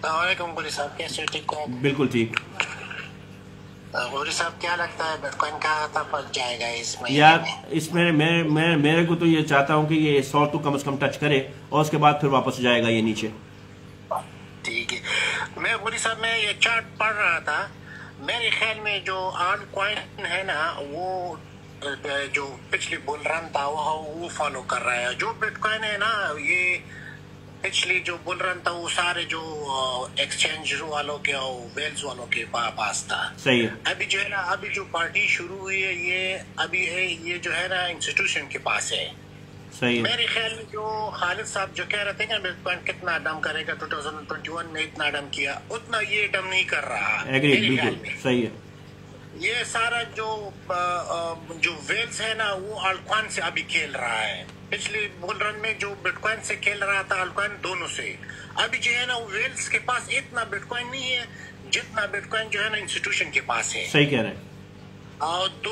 गोरी साहब कैसे? ठीक हो? बिल्कुल ठीक। गोरी साहब, क्या लगता है बिटकॉइन कहाँ तक पहुंच जाएगा इस महीने यार में? इसमें मेरे को तो ये चाहता हूँ कि ये 100 तो कम से कम टच करे और उसके बाद फिर वापस जाएगा ये नीचे। ठीक है। मैं गोरी साहब, मैं ये चार्ट पढ़ रहा था, मेरे ख्याल में जो आल कॉइन है ना वो जो पिछली बुल रन था वो फॉलो कर रहा है। जो बिटकॉइन है ना, ये पिछली जो बुल रन था वो सारे जो एक्सचेंज वालों के और वेल्स वालों के पास था। सही है। अभी जो है ना, अभी जो पार्टी शुरू हुई है ये अभी है, ये जो है ना इंस्टीट्यूशन के पास है। सही है। मेरे ख्याल में जो खालिद साहब जो कह रहे थे ना बिटकॉइन कितना डम करेगा, 2021 में इतना डम किया, उतना ये डम नहीं कर रहा। एग्री, बिल्कुल सही है। ये सारा जो वेल्स है ना वो अल्टकॉइन से अभी खेल रहा है। पिछले बुल रन में जो बिटकॉइन से खेल रहा था, अल्टकॉइन दोनों से। अभी जो है ना वेल्स के पास इतना बिटकॉइन नहीं है जितना बिटकॉइन जो है ना इंस्टीट्यूशन के पास है। सही कह रहे हैं। और तो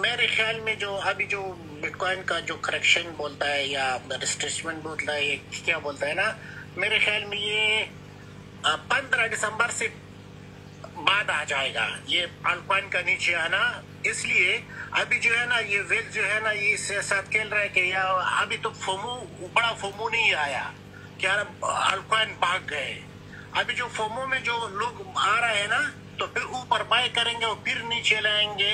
मेरे ख्याल में जो अभी जो बिटकॉइन का जो करेक्शन बोलता है या रिस्ट्रेचमेंट बोलता है, ये क्या बोलता है ना, मेरे ख्याल में ये 15 दिसंबर से बाद आ जाएगा ये अल्टकॉइन का नीचे आना। इसलिए अभी जो है ना ये वेल्स जो है ना ये इसके साथ खेल रहा है कि या अभी तो फोमो, बड़ा फोमो नहीं आया क्या अल्टकॉइन भाग गए। अभी जो फोमो में जो लोग आ रहे हैं ना, तो फिर ऊपर बाय करेंगे और फिर नीचे लाएंगे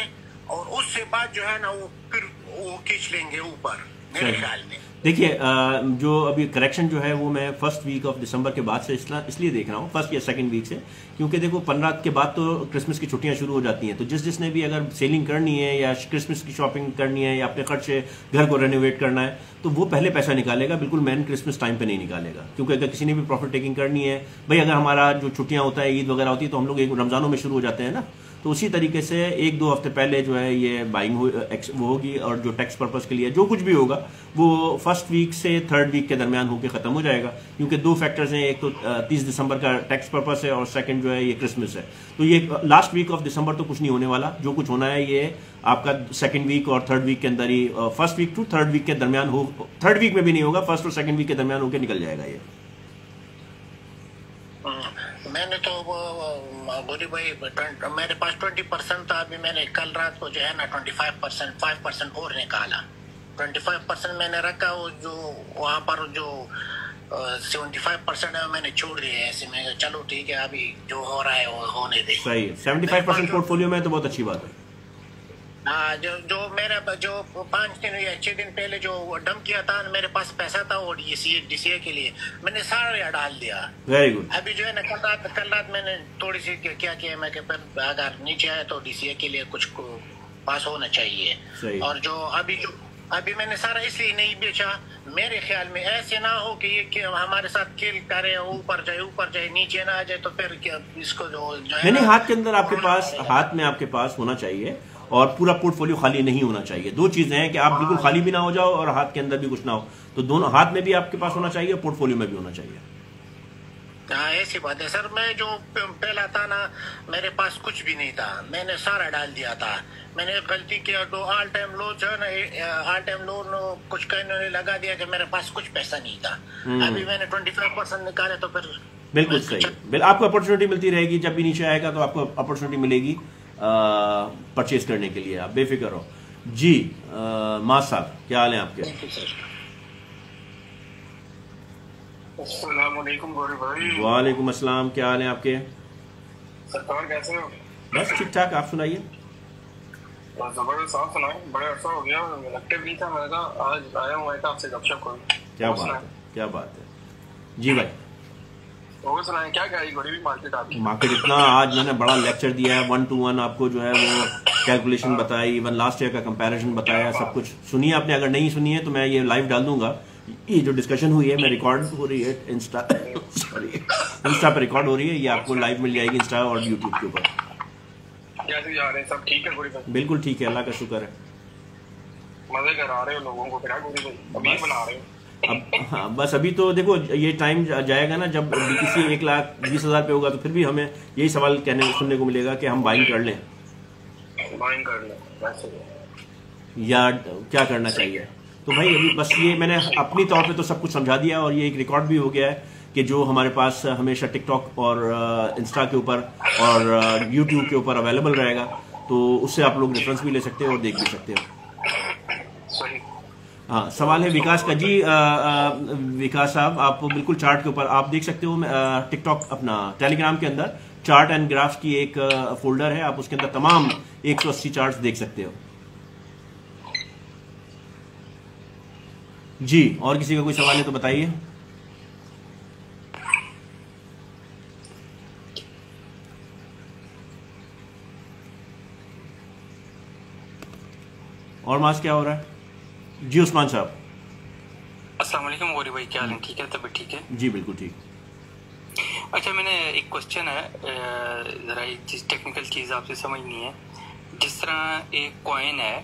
और उससे बाद जो है ना वो फिर वो खींच लेंगे ऊपर मेरे ख्याल में। देखिए जो अभी करेक्शन जो है वो मैं फर्स्ट वीक ऑफ दिसंबर के बाद से इसलिए देख रहा हूँ, फर्स्ट या सेकंड वीक से, क्योंकि देखो 15 के बाद तो क्रिसमस की छुट्टियां शुरू हो जाती हैं। तो जिसने भी अगर सेलिंग करनी है या क्रिसमस की शॉपिंग करनी है या अपने खर्च से घर को रेनोवेट करना है, तो वो पहले पैसा निकालेगा, बिल्कुल मैन क्रिसमस टाइम पे नहीं निकालेगा। क्योंकि अगर किसी ने भी प्रॉफिट टेकिंग करनी है, भाई अगर हमारा जो छुट्टियां होता है, ईद वगैरह होती है, तो हम लोग एक रमजानों में शुरू हो जाते हैं ना, तो उसी तरीके से 1-2 हफ्ते पहले जो है ये बाइंग वो होगी। और जो टैक्स पर्पस के लिए जो कुछ भी होगा वो फर्स्ट वीक से थर्ड वीक के दरमियान होकर खत्म हो जाएगा। क्योंकि 2 फैक्टर्स हैं, एक तो 30 दिसंबर का टैक्स पर्पस है और सेकंड जो है ये क्रिसमस है। तो ये लास्ट वीक ऑफ दिसंबर तो कुछ नहीं होने वाला। जो कुछ होना है ये आपका सेकंड वीक और थर्ड वीक के अंदर ही, first week to third week के दरमियान हो, थर्ड वीक में भी नहीं होगा, फर्स्ट और सेकंड वीक के दरमियान होकर निकल जाएगा ये। मैंने तो बोली भाई मेरे पास 20% था, अभी मैंने कल रात को जो है ना 25% 5% और निकाला। 25% मैंने रखा, वो जो वहाँ पर जो 75% है मैंने छोड़ दिया ऐसे में। चलो ठीक है, अभी जो हो रहा है वो होने दे। सही है। 75% पोर्टफोलियो में तो बहुत अच्छी बात है। हाँ, जो मेरा जो 5 दिन या 6 दिन पहले जो डंप किया था, मेरे पास पैसा था वो DCA के लिए, मैंने सारा डाल दिया। Very good. अभी जो है ना कल रात मैंने थोड़ी सी क्या किया, मैं अगर नीचे आया तो DCA के लिए कुछ पास होना चाहिए। सही। और जो अभी मैंने सारा इसलिए नहीं बेचा, मेरे ख्याल में ऐसे ना हो कि ये हमारे साथ खेल करे, ऊपर जाए नीचे ना आ जाए, तो फिर क्या इसको जो है नहीं, हाथ के अंदर आपके पास, हाथ में आपके पास होना चाहिए और पूरा पोर्टफोलियो खाली नहीं होना चाहिए। 2 चीजें हैं कि आप बिल्कुल खाली भी ना हो जाओ और हाथ के अंदर भी कुछ ना हो। तो दोनों, हाथ में भी आपके पास होना चाहिए, पोर्टफोलियो में भी होना चाहिए। हाँ, ऐसी बात है सर। मैं जो पहला था ना, मेरे पास कुछ भी नहीं था, मैंने सारा डाल दिया था। मैंने गलती किया तो ऑल टाइम लो जो है ना, ऑल टाइम लो कुछ कहने लगा दिया कि मेरे पास कुछ पैसा नहीं था। अभी मैंने 25% निकाले तो फिर बिल्कुल सही। आपको अपॉर्चुनिटी मिलती रहेगी, जब भी नीचे आएगा तो आपको अपॉर्चुनिटी मिलेगी परचेज करने के लिए, आप बेफिक्र हो जी। मां साहब, क्या हाल है आपके? वालेकुम अस्सलाम, क्या हाल है आपके? सरकार कैसे हो? बस ठीक ठाक, आप सुनाइए। जबरदस्त, आप सुनाए। बड़े अर्सा हो गया, एक्टिव नहीं था, मैं कहा आज आया हूँ आपसे गपशप करूँ। क्या बात है, क्या बात है जी भाई। वो सुनाए, क्या मार्केट इतना, आज मैंने बड़ा लेक्चर दिया है 1 to 1, आपको जो है वो कैलकुलेशन बताई, इवन लास्ट ईयर का कंपैरिजन बताया, सब कुछ सुनिए आपने। अगर नहीं सुनी है तो मैं ये लाइव डाल दूंगा। ये जो डिस्कशन हुई है, मैं रिकॉर्ड हो रही है इंस्टा पे रिकॉर्ड हो रही है, ये आपको लाइव मिल जाएगी इंस्टा और यूट्यूब के ऊपर। कैसे जा रहे हैं? सब ठीक है? बिल्कुल ठीक है, अल्लाह का शुक्र है। मजे करा रहे हो लोगों को, अभी बना रहे हो? अब हाँ, बस अभी तो देखो ये टाइम जाएगा ना, जब BTC 1,20,000 पे होगा, तो फिर भी हमें यही सवाल सुनने को मिलेगा कि हम बाइंग कर लें या क्या करना चाहिए। तो भाई अभी बस ये मैंने अपनी तौर पे तो सब कुछ समझा दिया, और ये एक रिकॉर्ड भी हो गया है कि जो हमारे पास हमेशा टिकटॉक और इंस्टा के ऊपर और यूट्यूब के ऊपर अवेलेबल रहेगा, तो उससे आप लोग रेफरेंस भी ले सकते हो और देख भी सकते हो। हाँ, सवाल है विकास का जी। विकास साहब, आप बिल्कुल चार्ट के ऊपर आप देख सकते हो, टिकटॉक अपना टेलीग्राम के अंदर चार्ट एंड ग्राफ्स की एक फोल्डर है, आप उसके अंदर तमाम 180 चार्ट्स देख सकते हो। जी, और किसी का कोई सवाल है तो बताइए। और मास क्या हो रहा है? जी उस्मान साहब। अस्सलाम वालेकुम गौरी भाई, क्या हाल है? ठीक है, तबीयत ठीक है? जी बिल्कुल ठीक। अच्छा, मैंने एक क्वेश्चन है, ज़रा एक चीज़ टेक्निकल चीज़ आपसे समझनी है। जिस तरह एक कॉइन है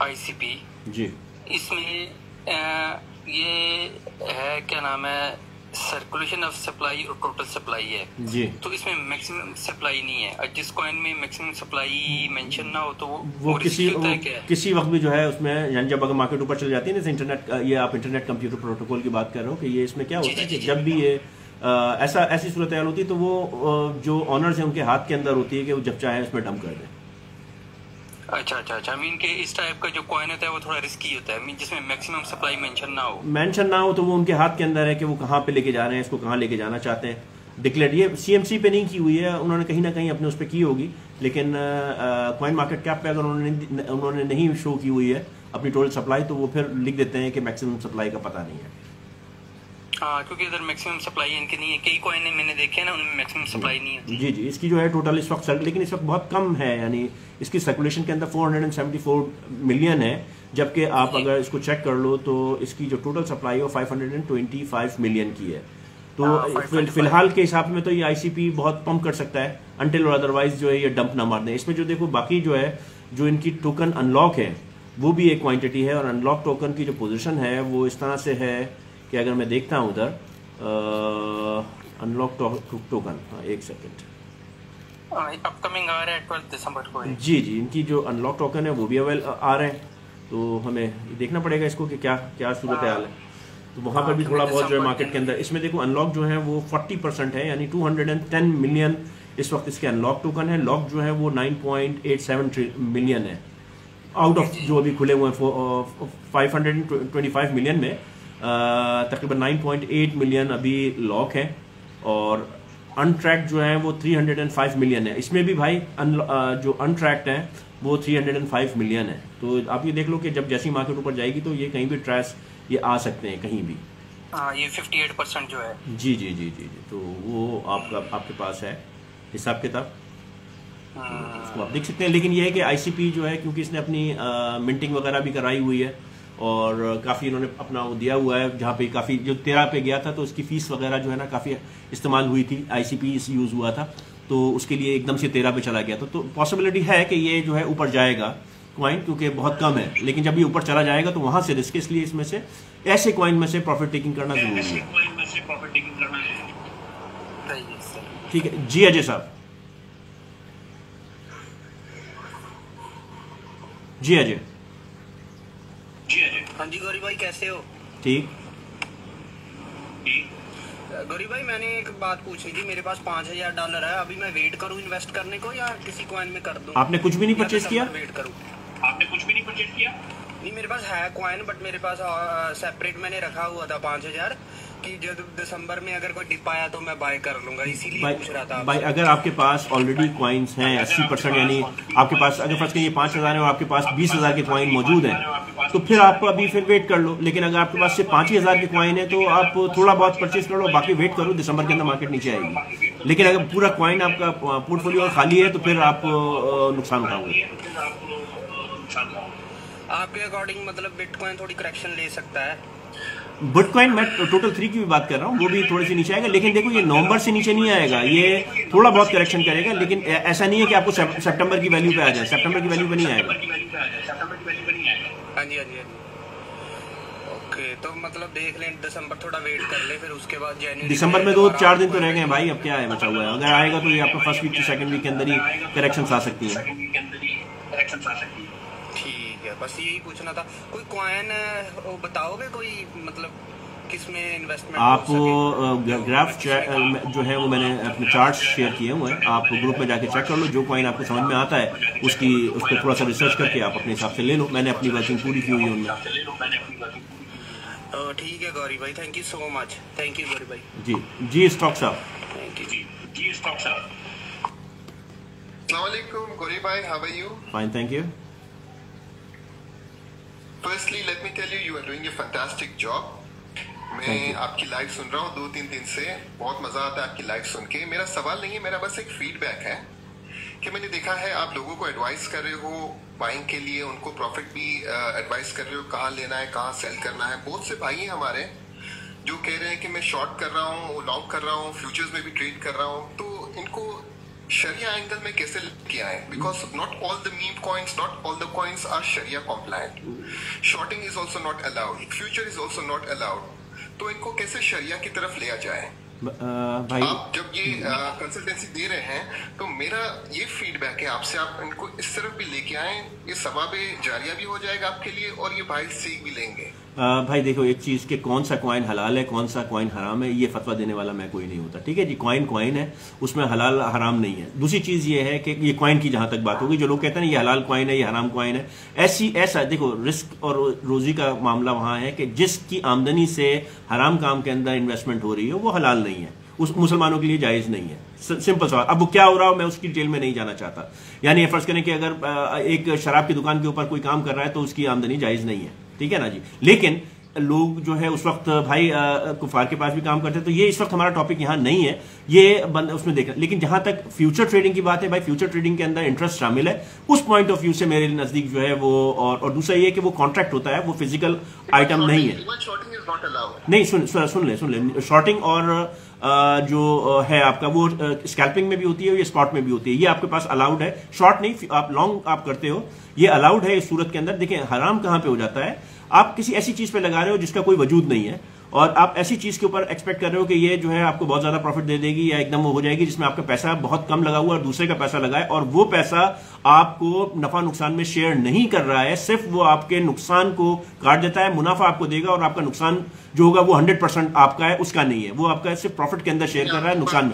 ICP जी, इसमें ये है, क्या नाम है, सर्कुलेशन ऑफ सप्लाई और टोटल सप्लाई है जी। तो इसमें मैक्सिमम सप्लाई नहीं है, और जिस कॉइन में मैक्सिमम सप्लाई मेंशन ना हो तो वो किसी वक्त भी जो है उसमें, यानी जब अगर मार्केट ऊपर चल जाती है ना, इंटरनेट, ये आप इंटरनेट कंप्यूटर प्रोटोकॉल की बात कर रहे हो कि ये इसमें क्या होता है कि जब भी ये ऐसी सूरत हाल होती है तो वो जो ऑनर्स हैं उनके हाथ के अंदर होती है कि वो जब चाहे उसमें डंप कर दें। अच्छा, मीन के इस टाइप का जो कॉइन होता है वो थोड़ा रिस्की होता है, मीन जिसमें मैक्सिमम सप्लाई मेंशन ना हो तो वो उनके हाथ के अंदर है कि वो कहाँ पे लेके जा रहे हैं, इसको कहाँ लेके जाना चाहते हैं। डिक्लेयर ये CMC पे नहीं की हुई है, उन्होंने कहीं ना कहीं अपने उस पर की होगी, लेकिन कॉइन मार्केट कैप पे अगर उन्होंने नहीं शो की हुई है अपनी टोटल सप्लाई, तो वो फिर लिख देते हैं कि मैक्सिमम सप्लाई का पता नहीं है। हाँ, क्योंकि इधर मैक्सिमम सप्लाई इनकी नहीं है, कई कॉइन मैंने देखे ना उनमें मैक्सिमम सप्लाई नहीं है। जी, इसकी जो है टोटल इस वक्त लेकिन इस वक्त बहुत कम है, यानी इसकी सर्कुलेशन के अंदर 474 मिलियन है, जबकि आप अगर इसको चेक कर लो तो इसकी जो टोटल सप्लाई है वो 525 मिलियन की है। तो फिलहाल के हिसाब में तो ये ICP बहुत पंप कर सकता है अनटिल और अदरवाइज जो है ये डंप ना मार दें। इसमें जो देखो बाकी जो है, जो इनकी टोकन अनलॉक है वो भी एक क्वांटिटी है, और अनलॉक टोकन की जो पोजीशन है वो इस तरह से है कि अगर मैं देखता हूं उधर अनलॉक टोकन, एक सेकेंड, अपकमिंग आ रहा है 12 दिसंबर को। जी, इनकी जो अनलॉक टोकन है वो भी आ रहे हैं, तो हमें देखना पड़ेगा इसको कि क्या सूरत हाल है। तो वहां पर भी थोड़ा बहुत जो है मार्केट के अंदर, इसमें देखो अनलॉक जो है वो 40% है, यानी 210 मिलियन इस वक्त इसके अनलॉक टोकन है। लॉक जो है वो 9.87 मिलियन है, आउट ऑफ जो अभी खुले हुए हैं 525 मिलियन में तकरीबन 9.8 मिलियन अभी लॉक है, और अनट्रैक्ड जो है वो 305 मिलियन है। इसमें भी भाई जो अनट्रैक्ड है वो 305 मिलियन है। तो आप ये देख लो कि जब जैसी मार्केट ऊपर जाएगी तो ये कहीं भी ट्रैश ये आ सकते हैं कहीं भी। ये 58% जो है। जी, तो वो आपके पास है हिसाब किताब, उसको आप देख सकते हैं। लेकिन ये है कि ICP जो है, क्योंकि इसने अपनी मिंटिंग वगैरह भी कराई हुई है और काफ़ी इन्होंने अपना वो दिया हुआ है, जहाँ पे काफ़ी जो 13 पे गया था तो उसकी फीस वगैरह जो है ना काफ़ी इस्तेमाल हुई थी, ICP यूज़ हुआ था, तो उसके लिए एकदम से 13 पे चला गया था। तो पॉसिबिलिटी है कि ये जो है ऊपर जाएगा क्वाइन, क्योंकि बहुत कम है, लेकिन जब ये ऊपर चला जाएगा तो वहां से रिस्क, इसलिए इसमें से ऐसे क्वाइन में से प्रॉफिट टेकिंग करना जरूरी है। ठीक है जी अजय साहब। जी अजय। हाँ जी गौरी भाई, कैसे हो? ठीक। गौरी भाई, मैंने एक बात पूछनी थी। मेरे पास $5000 है, अभी मैं वेट करूं इन्वेस्ट करने को या किसी कॉइन में कर दूं? आपने कुछ भी नहीं परचेज किया? वेट करूं? आपने कुछ भी नहीं परचेज किया? नहीं, मेरे पास है कॉइन, बट मेरे पास सेपरेट मैंने रखा हुआ था 5000 कि जब दिसंबर में अगर कोई डिप आया तो मैं बाय कर लूंगा, इसीलिए पूछ रहा था। भाई अगर आपके पास ऑलरेडी कॉइन्स हैं 80%, यानी आपके पास अगर फर्स्ट करिए 5000 है और आपके पास 20000 के कॉइन मौजूद हैं, तो फिर आप अभी फिर वेट कर लो। लेकिन अगर आपके पास सिर्फ 5000 के कॉइन है तो आप थोड़ा बहुत परचेज कर लो, बाकी वेट करो, दिसंबर के अंदर मार्केट नीचे आएगी। लेकिन अगर पूरा कॉइन आपका पोर्टफोलियो खाली है तो फिर आप नुकसान उठाओगे। आपके अकॉर्डिंग मतलब बिटकॉइन थोड़ी करेक्शन ले सकता है? बिटकॉइन मैं टोटल 3 की भी बात कर रहा हूँ, वो भी थोड़ी सी नीचे आएगा, लेकिन देखो ये नवंबर से नीचे नहीं आएगा, ये थोड़ा बहुत करेक्शन करेगा, लेकिन ऐसा नहीं है कि आपको सितंबर की वैल्यू पे आ जाए, सितंबर की वैल्यू पे नहीं आएगा। हाँ जी। ओके, तो मतलब देख लें, दिसंबर थोड़ा वेट कर ले, फिर उसके बाद जनवरी। दिसंबर में 2-4 दिन तो रह गए भाई, अब क्या है बचा हुआ है। अगर आएगा तो ये आपको फर्स्ट वीक की सेकंड वीक के अंदर ही करेक्शन आ सकती है। ठीक है, बस यही पूछना था। कोई कॉइन बताओगे कोई, मतलब किसमें इन्वेस्टमेंट? आप ग्राफ जो है वो मैंने अपने चार्ट्स शेयर किए हुए हैं, आप ग्रुप में जाके चेक कर लो, जो कॉइन आपको समझ में आता है उस पर थोड़ा सा रिसर्च करके आप अपने हिसाब से ले लो। मैंने अपनी वर्किंग पूरी की हुई है उनमें। ठीक है गौरी भाई, thank you so much. Thank you Gauri भाई। जी स्टॉक साहब। थैंक यू जी स्टॉक साहब। अस्सलाम वालेकुम गौरी भाई, how are you? Fine, thank you. Firstly let me tell you, you are doing a fantastic job. मैं आपकी लाइव सुन रहा हूँ 2-3 दिन से, बहुत मजा आता है आपकी लाइव सुन के। मेरा सवाल नहीं है, मेरा बस एक फीडबैक है कि मैंने देखा है आप लोगों को एडवाइस कर रहे हो बाइंग के लिए, उनको प्रॉफिट भी एडवाइस कर रहे हो, कहाँ लेना है, कहाँ सेल करना है। बहुत से भाई हैं हमारे जो कह रहे हैं कि मैं शॉर्ट कर रहा हूँ, लॉन्ग कर रहा हूँ, फ्यूचर्स में भी ट्रेड कर रहा हूँ, तो इनको शरिया एंगल में कैसे लेके आए? Because not all the meme coins, not all the coins are sharia compliant. Shorting is also not allowed, future is also not allowed. तो इनको कैसे शरिया की तरफ ले जाए? भाई आप जब ये कंसल्टेंसी दे रहे हैं तो मेरा ये फीडबैक है आपसे, आप इनको इस तरफ भी लेके आए, ये सवाबे जारिया भी हो जाएगा आपके लिए और ये भाई सीख भी लेंगे। भाई देखो, एक चीज के कौन सा कॉइन हलाल है कौन सा कॉइन हराम है, ये फतवा देने वाला मैं कोई नहीं होता, ठीक है जी। कॉइन है, उसमें हलाल हराम नहीं है। दूसरी चीज ये है कि ये कॉइन की जहां तक बात होगी, जो लोग कहते हैं ना ये हलाल कॉइन है, ये हराम कॉइन है, ऐसा देखो रिस्क और रोजी का मामला वहां है कि जिसकी आमदनी से हराम काम के अंदर इन्वेस्टमेंट हो रही है वो हलाल नहीं है, उस मुसलमानों के लिए जायज नहीं है। सिंपल सवाल। अब वो क्या हो रहा हो मैं उसकी डिटेल में नहीं जाना चाहता। यानी फर्ज करें कि अगर एक शराब की दुकान के ऊपर कोई काम कर रहा है तो उसकी आमदनी जायज नहीं है, ठीक है ना जी। लेकिन लोग जो है उस वक्त भाई कुफार के पास भी काम करते हैं, तो ये इस वक्त हमारा टॉपिक यहां नहीं है, ये उसमें देखना। लेकिन जहां तक फ्यूचर ट्रेडिंग की बात है, भाई फ्यूचर ट्रेडिंग के अंदर इंटरेस्ट शामिल है, उस पॉइंट ऑफ व्यू से मेरे नजदीक जो है वो, और दूसरा ये कि वो कॉन्ट्रैक्ट होता है, वो फिजिकल आइटम नहीं है। नहीं, सुन ले, शॉर्टिंग और जो है आपका वो स्कैल्पिंग में भी होती है, ये स्पॉट में भी होती है, ये आपके पास अलाउड है। शॉर्ट नहीं, आप लॉन्ग आप करते हो, ये अलाउड है इस सूरत के अंदर। देखिए हराम कहां पे हो जाता है, आप किसी ऐसी चीज पे लगा रहे हो जिसका कोई वजूद नहीं है, और आप ऐसी चीज के ऊपर एक्सपेक्ट कर रहे हो कि ये जो है आपको बहुत ज्यादा प्रॉफिट दे देगी या एकदम वो हो जाएगी, जिसमें आपका पैसा बहुत कम लगा हुआ और दूसरे का पैसा लगा है, और वो पैसा आपको नफा नुकसान में शेयर नहीं कर रहा है, सिर्फ वो आपके नुकसान को काट देता है, मुनाफा आपको देगा और आपका नुकसान जो होगा वो 100% आपका है, उसका नहीं है, वो आपका सिर्फ प्रॉफिट के अंदर शेयर कर रहा है नुकसान में।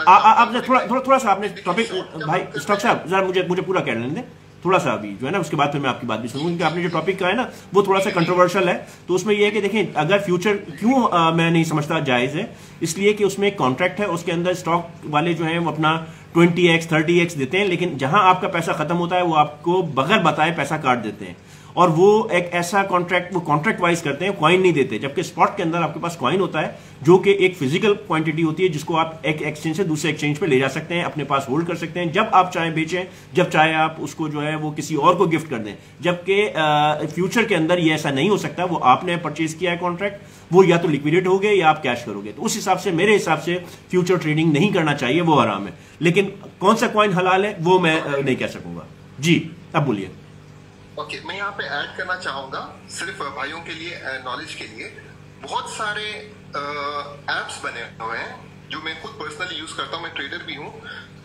आप थोड़ा सा आपने टॉपिक, भाई स्टॉक साहब जरा मुझे पूरा कह लेने दें थोड़ा सा अभी जो है ना, उसके बाद फिर मैं आपकी बात भी सुनूंगा, क्योंकि आपने जो टॉपिक कहा है ना वो थोड़ा सा कंट्रोवर्शियल है। तो उसमें यह है कि देखें, अगर फ्यूचर क्यों मैं नहीं समझता जायज है, इसलिए कि उसमें एक कॉन्ट्रैक्ट है, उसके अंदर स्टॉक वाले जो है वो अपना 20x 30x देते हैं, लेकिन जहां आपका पैसा खत्म होता है वो आपको बगैर बताए पैसा काट देते हैं, और वो एक ऐसा कॉन्ट्रैक्ट, वो कॉन्ट्रैक्ट वाइज करते हैं, कॉइन नहीं देते। जबकि स्पॉट के अंदर आपके पास कॉइन होता है जो कि एक फिजिकल क्वांटिटी होती है, जिसको आप एक एक्सचेंज से दूसरे एक्सचेंज पे ले जा सकते हैं, अपने पास होल्ड कर सकते हैं, जब आप चाहे बेचें, जब चाहे आप उसको जो है वो किसी और को गिफ्ट कर दें। जबकि फ्यूचर के अंदर ये ऐसा नहीं हो सकता, वो आपने परचेज किया है कॉन्ट्रैक्ट, वो या तो लिक्विडेट हो गए या आप कैश करोगे। तो उस हिसाब से मेरे हिसाब से फ्यूचर ट्रेडिंग नहीं करना चाहिए, वो हराम है। लेकिन कौन सा कॉइन हलाल है वो मैं नहीं कह सकूंगा जी। अब बोलिए। ओके, मैं यहाँ पे ऐड करना चाहूंगा सिर्फ भाइयों के लिए, नॉलेज के लिए, बहुत सारे एप्स बने हुए हैं जो मैं खुद पर्सनली यूज करता हूँ, मैं ट्रेडर भी हूँ,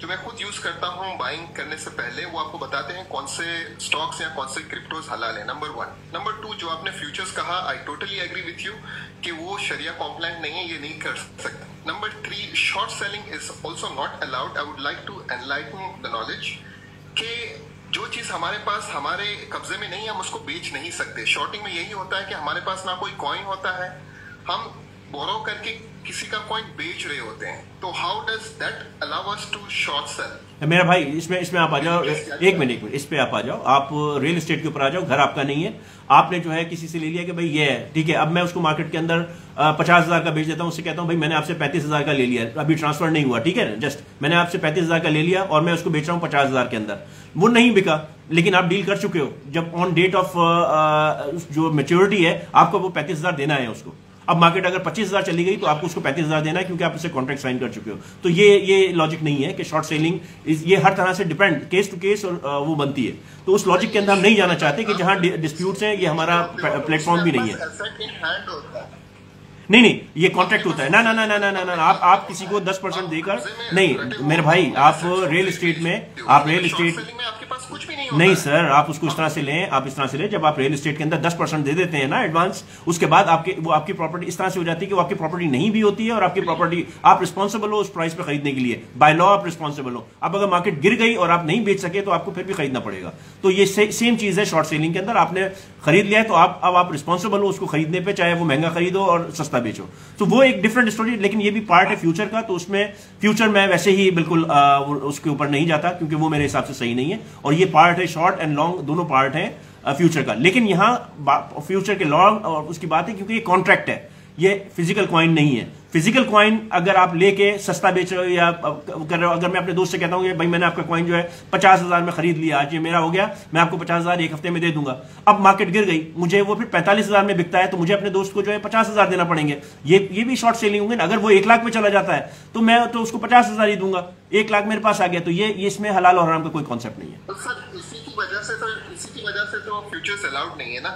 जो मैं खुद यूज करता हूँ बाइंग करने से पहले। वो आपको बताते हैं कौन से स्टॉक्स या कौन से क्रिप्टोज हलाल है, नंबर 1। नंबर 2, जो आपने फ्यूचर्स कहा, I totally agree with you कि वो शरिया कॉम्प्लायंट नहीं है, ये नहीं कर सकता। Number 3, short selling is also not allowed. I would like to enlighten the knowledge कि जो चीज हमारे पास हमारे कब्जे में नहीं है हम उसको बेच नहीं सकते। शॉर्टिंग में यही होता है कि हमारे पास ना कोई कॉइन होता है, हम बोरो करके किसी का कॉइन बेच रहे होते हैं, तो how does that allow us to short sell? मेरा भाई इसमें आप आ जाओ, एक मिनट इस पे आप आ जाओ, आप रियल एस्टेट के ऊपर आ जाओ। घर आपका नहीं है, आपने जो है किसी से ले लिया कि भाई ये है, ठीक है, अब मैं उसको मार्केट के अंदर 50,000 का बेच देता हूं, उससे कहता हूं भाई मैंने आपसे 35,000 का ले लिया, अभी ट्रांसफर नहीं हुआ, ठीक है, जस्ट मैंने आपसे 35,000 का ले लिया और मैं उसको बेच रहा हूं 50,000 के अंदर। वो नहीं बिका, लेकिन आप डील कर चुके हो, जब ऑन डेट ऑफ जो मेच्योरिटी है आपको वो 35,000 देना है उसको। अब मार्केट अगर 25,000 चली गई तो आपको उसको 35,000 देना है, क्योंकि आप उससे कॉन्ट्रैक्ट साइन कर चुके हो। तो ये लॉजिक नहीं है कि शॉर्ट सेलिंग, ये हर तरह से डिपेंड केस टू केस वो बनती है। तो उस लॉजिक के अंदर हम नहीं जाना चाहते कि जहां डिस्प्यूट्स हैं, ये हमारा प्लेटफॉर्म भी नहीं है। नहीं, ये कॉन्ट्रैक्ट होता है। ना, आप किसी को 10% देकर नहीं, मेरे भाई, आप रियल एस्टेट नहीं सर, आप उसको इस तरह से लें, आप इस तरह से लें, जब आप रियल एस्टेट के अंदर 10% दे देते हैं ना एडवांस, उसके बाद आपकी प्रॉपर्टी इस तरह से हो जाती है कि वो आपकी प्रॉपर्टी नहीं भी होती है, और आपकी प्रॉपर्टी आप रिस्पॉन्सिबल हो उस प्राइस पे खरीदने के लिए, बाय लॉ आप रिस्पॉन्सिबल हो। अब अगर मार्केट गिर गई और आप नहीं बेच सके तो आपको फिर भी खरीदना पड़ेगा। तो ये सेम चीज है शॉर्ट सेलिंग के अंदर, आपने खरीद लिया है तो अब आप रिस्पॉन्सिबल हो उसको खरीदने पे, चाहे वो महंगा खरीदो और सस्ता बेचो। तो वो एक डिफरेंट स्टोरी, लेकिन ये भी पार्ट है फ्यूचर का। तो उसमें फ्यूचर मैं वैसे ही बिल्कुल उसके ऊपर नहीं जाता, क्योंकि वो मेरे हिसाब से सही नहीं है, और ये पार्ट है, शॉर्ट एंड लॉन्ग दोनों पार्ट हैं फ्यूचर का। लेकिन यहाँ फ्यूचर के लॉ और उसकी बात है, क्योंकि ये कॉन्ट्रैक्ट है, ये फिजिकल कॉइन नहीं है। फिजिकल कॉइन अगर आप लेके सस्ता बेच रहे हो या कर रहे हो, अगर मैं अपने दोस्त से कहता हूँ भाई मैंने आपका कॉइन जो है 50,000 में खरीद लिया, आज ये मेरा हो गया, मैं आपको 50,000 एक हफ्ते में दे दूंगा। अब मार्केट गिर गई, मुझे वो फिर 45,000 में बिकता है, तो मुझे अपने दोस्त को जो है 50,000 देना पड़ेंगे। ये भी शॉर्ट सेलिंग होंगे ना। अगर वो 1 लाख में चला जाता है तो मैं तो उसको 50,000 ही दूंगा, 1 लाख मेरे पास आ गया। तो ये इसमें हलाल और हराम का कोई कॉन्सेप्ट नहीं है। तो सर इसी की वजह से तो फ्यूचर्स अलाउड नहीं है ना?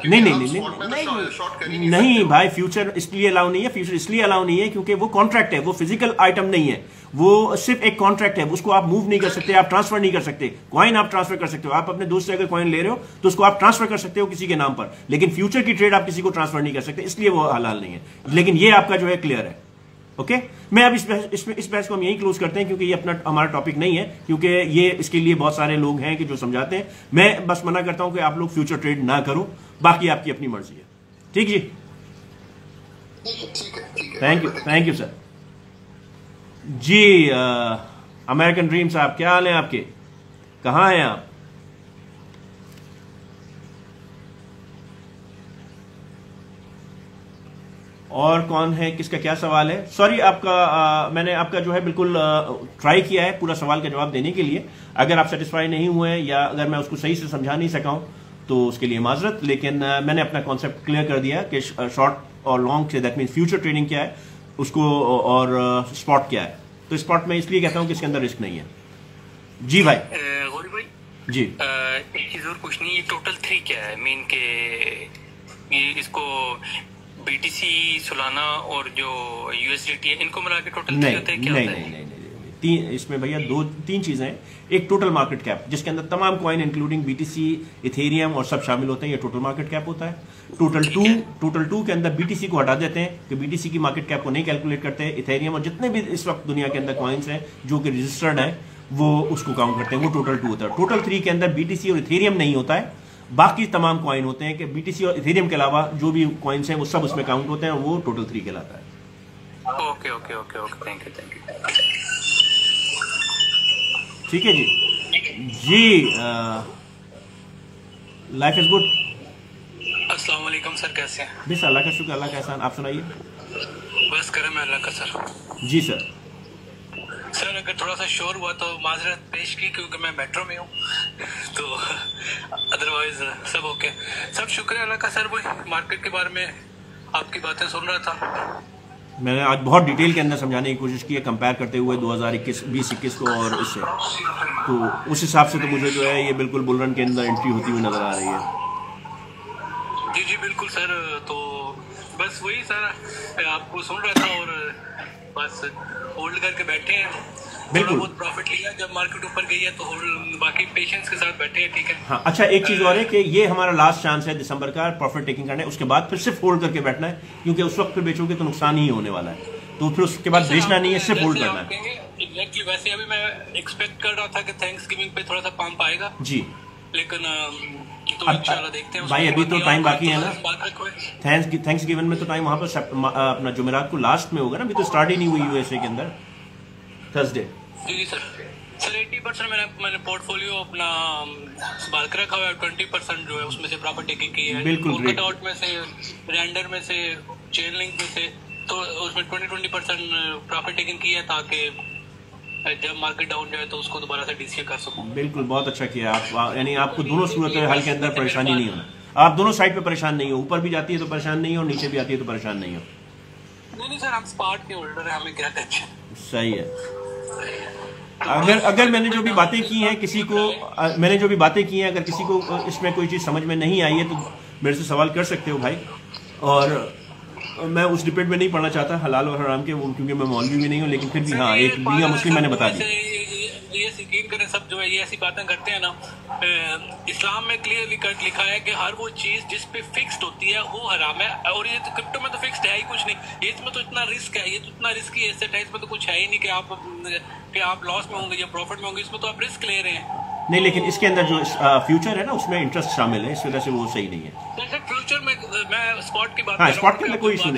नहीं भाई, फ्यूचर इसलिए अलाउ नहीं है, फ्यूचर इसलिए अलाउ नहीं है क्योंकि वो कॉन्ट्रैक्ट है, वो फिजिकल आइटम नहीं है, वो सिर्फ एक कॉन्ट्रैक्ट है। उसको आप मूव नहीं कर सकते, आप ट्रांसफर नहीं कर सकते। कॉइन आप ट्रांसफर कर सकते हो, आप अपने दोस्त से अगर कॉइन ले रहे हो तो उसको आप ट्रांसफर कर सकते हो किसी के नाम पर, लेकिन फ्यूचर की ट्रेड आप किसी को ट्रांसफर नहीं कर सकते, इसलिए वो हलाल नहीं है। लेकिन ये आपका जो है क्लियर है। ओके, मैं अब इस बहस को हम यही क्लोज करते हैं, क्योंकि ये अपना हमारा टॉपिक नहीं है, क्योंकि ये इसके लिए बहुत सारे लोग हैं कि जो समझाते हैं। मैं बस मना करता हूं कि आप लोग फ्यूचर ट्रेड ना करो, बाकी आपकी अपनी मर्जी है। ठीक जी, थैंक यू सर जी। अमेरिकन ड्रीम साहब, क्या हाल है आपके, कहाँ हैं आप? और कौन है, किसका क्या सवाल है? सॉरी, आपका मैंने आपका जो है बिल्कुल ट्राई किया है पूरा सवाल का जवाब देने के लिए। अगर आप सेटिस्फाई नहीं हुए या अगर मैं उसको सही से समझा नहीं सका हूं तो उसके लिए माजरत, लेकिन मैंने अपना कॉन्सेप्ट क्लियर कर दिया कि शॉर्ट और लॉन्ग से, दैट मीन फ्यूचर ट्रेडिंग क्या है उसको, और स्पॉट क्या है। तो स्पॉट में इसलिए कहता हूं कि इसके अंदर रिस्क नहीं है। जी भाई। गौरी भाई जी, एक चीज और पूछनी, ये टोटल 3 क्या है मीन के, ये इसको BTC, सोलाना और जो USDT है, इनको मिला के टोटल नहीं, होता है क्या? नहीं, इसमें भैया 2-3 चीजें हैं। एक टोटल मार्केट कैप, जिसके अंदर तमाम कॉइन इंक्लूडिंग BTC, इथेरियम और सब शामिल होते हैं, ये टोटल मार्केट कैप होता है। टोटल टू के अंदर BTC को हटा देते हैं कि BTC की मार्केट कैप को नहीं कैलकुलेट करते। इथेरियम और जितने भी इस वक्त दुनिया के अंदर कॉइन्स हैं जो कि रजिस्टर्ड हैं वो उसको काउंट करते हैं, वो टोटल 2 होता है। टोटल 3 के अंदर BTC और इथेरियम नहीं होता है, बाकी तमाम कॉइन होते हैं कि BTC और इथेरियम के अलावा जो भी कॉइन्स हैं वो सब उसमें काउंट होते हैं, वो टोटल 3 कहलाता है। Okay, thank you. ठीक है जी। Life is good. अस्सलाम वालेकुम सर, कैसे हैं? बस अल्लाह का शुक्र, अल्लाह का एहसान। आप सुनाइए। बस करम है अल्लाह का सर। जी सर। सर अगर थोड़ा सा शोर हुआ तो माजरत पेश की, क्योंकि मैं मेट्रो में हूँ, तो अदरवाइज सब ओके। सब शुक्र है अल्लाह का सर। वही मार्केट के बारे में आपकी बातें सुन रहा था। मैंने आज बहुत डिटेल के अंदर समझाने की कोशिश की है, कंपेयर करते हुए 2021 को और इससे, तो उस हिसाब से तो मुझे जो है ये बिल्कुल बुल रन के अंदर एंट्री होती हुई नजर आ रही है। जी बिल्कुल सर। तो बस वही सर, आपको सुन रहा था और बस होल्ड करके बैठे हैं। बिल्कुल, बहुत प्रॉफिट लिया जब मार्केट ऊपर गई है, तो होल्ड, बाकी पेशेंस के साथ बैठे हैं। ठीक है। हाँ, अच्छा, एक चीज और है कि ये हमारा लास्ट चांस है दिसंबर का प्रॉफिट टेकिंग करना है, उसके बाद फिर सिर्फ होल्ड करके बैठना है, क्योंकि उस वक्त फिर बेचोगे तो नुकसान ही होने वाला है, तो फिर उसके बाद बेचना नहीं है, सिर्फ होल्ड करना है। एग्जैक्टली वैसे अभी मैं एक्सपेक्ट कर रहा था कि थैंक्सगिविंग पे थोड़ा सा पंप आएगा जी, लेकिन तो इंशाल्लाह देखते हैं भाई। अभी तो टाइम बाकी है ना, थैंक्स गिवन में तो टाइम वहां पर अपना जुमेरात को लास्ट में होगा ना, अभी तो स्टार्ट ही नहीं हुई यूएसए के अंदर, थर्सडे। जी सर। सर 80% मैंने पोर्टफोलियो अपना संभाल कर रखा हुआ है, 20% जो है उसमें से प्रॉफिट टेकिंग की है। बिल्कुल, कटआउट में से, रेंडर में से, चेन लिंक में से, तो उसमें 20% प्रॉफिट टेकिंग की है, ताकि जब मार्केट डाउन जाए तो उसको दोबारा से डीसीए कर सकूं। बिल्कुल, बहुत अच्छा किया आप, यानी आपको दोनों सूरत हाल के अंदर परेशानी नहीं होना, आप दोनों साइड पे परेशान नहीं हो, ऊपर भी जाती है तो परेशान नहीं हो, नीचे भी आती है तो परेशान नहीं हो। नहीं सर, हम स्पॉट के होल्डर हैं, हमें क्या टेंशन। सही है। अगर मैंने जो भी बातें की हैं अगर किसी को इसमें कोई चीज समझ में नहीं आई है तो मेरे से सवाल कर सकते हो भाई, और मैं उस डिबेट में नहीं पढ़ना चाहता हलाल और हराम के, क्योंकि मैं मौलवी भी नहीं हूँ, लेकिन फिर भी हाँ, एक बीगा मुस्लिम मैंने बता दी। ये यकीन करें, सब जो है ये ऐसी बातें करते हैं ना, इस्लाम में क्लियरली कट लिखा है कि हर वो चीज जिस पे फिक्स्ड होती है वो हराम है, और ये तो क्रिप्टो में तो फिक्स्ड है ही कुछ नहीं, इसमें तो इतना रिस्क है, ये तो इतना रिस्की एसेट है, इसमें तो कुछ है ही नहीं कि आप लॉस में होंगे या प्रॉफिट में होंगे, इसमें तो आप रिस्क ले रहे हैं। नहीं, लेकिन इसके अंदर जो फ्यूचर है ना, उसमें इंटरेस्ट शामिल है, इस वजह से वो सही नहीं है। फ्यूचर में मैं स्पॉट की बात हाँ, स्पॉट के अंदर कोई इशू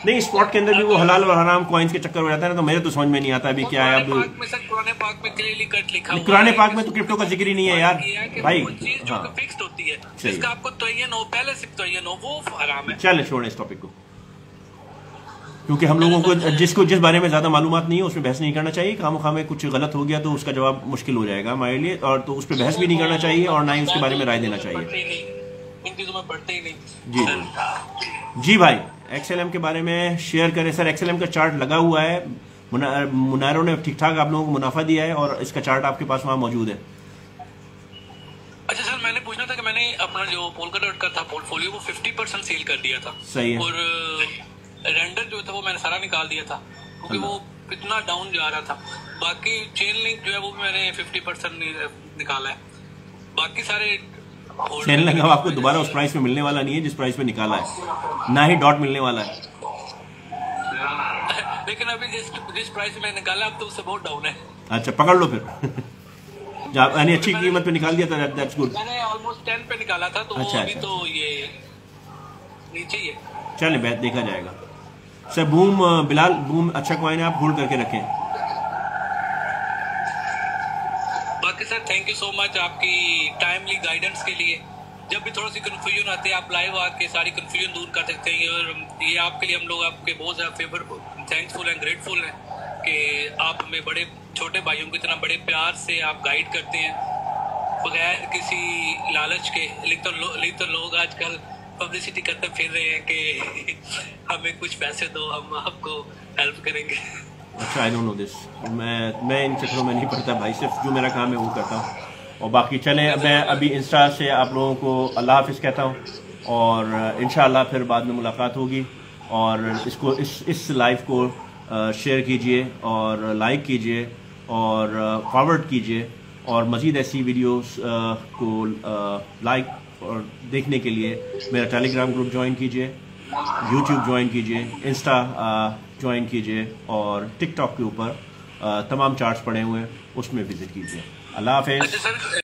नहीं, स्पॉट के अंदर भी वो हलाल और हराम कॉइन्स के चक्कर हो जाता है ना, तो मेरे तो समझ में नहीं आता अभी क्या है। अब कुरान पाक में क्लियरली कट लिखा हुआ है, कुरान पाक में तो क्रिप्टो का जिक्र ही नहीं है यार भाई। चीज जो फिक्स्ड होती है, जिसका आपको तयन हो, पहले से तयन हो, वो हराम है। चल छोड़ें इस टॉपिक को, क्योंकि हम लोगों को जिस बारे में ज्यादा मालूमात नहीं है उसमें बहस नहीं करना चाहिए। खामोखा में कुछ गलत हो गया तो उसका जवाब मुश्किल हो जाएगा हमारे लिए, और तो उस पर बहस भी नहीं करना चाहिए और ना ही उसके बारे में राय देना चाहिए। इन चीजों में बढ़ते ही नहीं। जी भाई, XLM के बारे में शेयर करें सर। XLM का चार्ट लगा हुआ है, मुनारों ने ठीक ठाक आप लोगों को मुनाफा दिया है और इसका चार्ट आपके पास वहां मौजूद है। अच्छा सर, मैंने पूछना था कि मैंने अपना जो पोलकाडॉट का था पोर्टफोलियो वो 50% सेल कर दिया था। सही है। और रेंडर जो था वो मैंने सारा निकाल दिया था क्योंकि वो इतना डाउन जा रहा था। बाकी चेन लिंक जो है वो भी मैंने 50% निकाला है। बाकी सारे चेन लिंक आपको दोबारा उस प्राइस में मिलने वाला नहीं है जिस प्राइस में निकाला है, ना ही डॉट मिलने वाला है। लेकिन अभी जिस प्राइस में निकाला अब तो उससे बहुत डाउन है। अच्छा पकड़ लो फिर यानी अच्छी कीमत पे निकाल दिया था, दैट्स गुड। मैंने ऑलमोस्ट 10 पे निकाला था, तो अच्छा, अभी तो ये नीचे ही है। चले बैठ देखा जाएगा सर। बूम बिलाल, बूम अच्छा कॉइन है, आप होल्ड करके रखें। बाकी sir thank you so much आपकी टाइमली गाइडेंस के लिए। जब भी थोड़ा सी कंफ्यूजन आती है आप लाइव आके सारी कंफ्यूजन दूर कर सकते हैं, और ये आपके लिए हम लोग आपके बहुत ज़्यादा फेवर थैंक्सफुल एंड ग्रेटफुल हैं कि आप हमें बड़े छोटे भाइयों की तरह बड़े प्यार से आप गाइड करते हैं बगैर किसी लालच के। लेकिन तो लोग आजकल पब्लिसिटी करते फिर रहे हैं कि हमें कुछ पैसे दो, हम आपको हेल्प करेंगे। अच्छा, आई डोंट नो दिस। मैं इन चक्करों में नहीं पड़ता भाई, सिर्फ जो मेरा काम है वो करता हूँ। और बाकी चलें, मैं अभी इंस्टा से आप लोगों को अल्लाह हाफिज़ कहता हूँ, और इंशाअल्लाह फिर बाद में मुलाकात होगी। और इसको इस लाइव को शेयर कीजिए और लाइक कीजिए और फॉरवर्ड कीजिए, और मज़ीद ऐसी वीडियोस को लाइक और देखने के लिए मेरा टेलीग्राम ग्रुप ज्वाइन कीजिए, यूट्यूब ज्वाइन कीजिए, इंस्टा ज्वाइन कीजिए, और टिकटॉक के ऊपर तमाम चार्ट्स पड़े हुए हैं उसमें विजिट कीजिए। अल्लाह हाफिज़।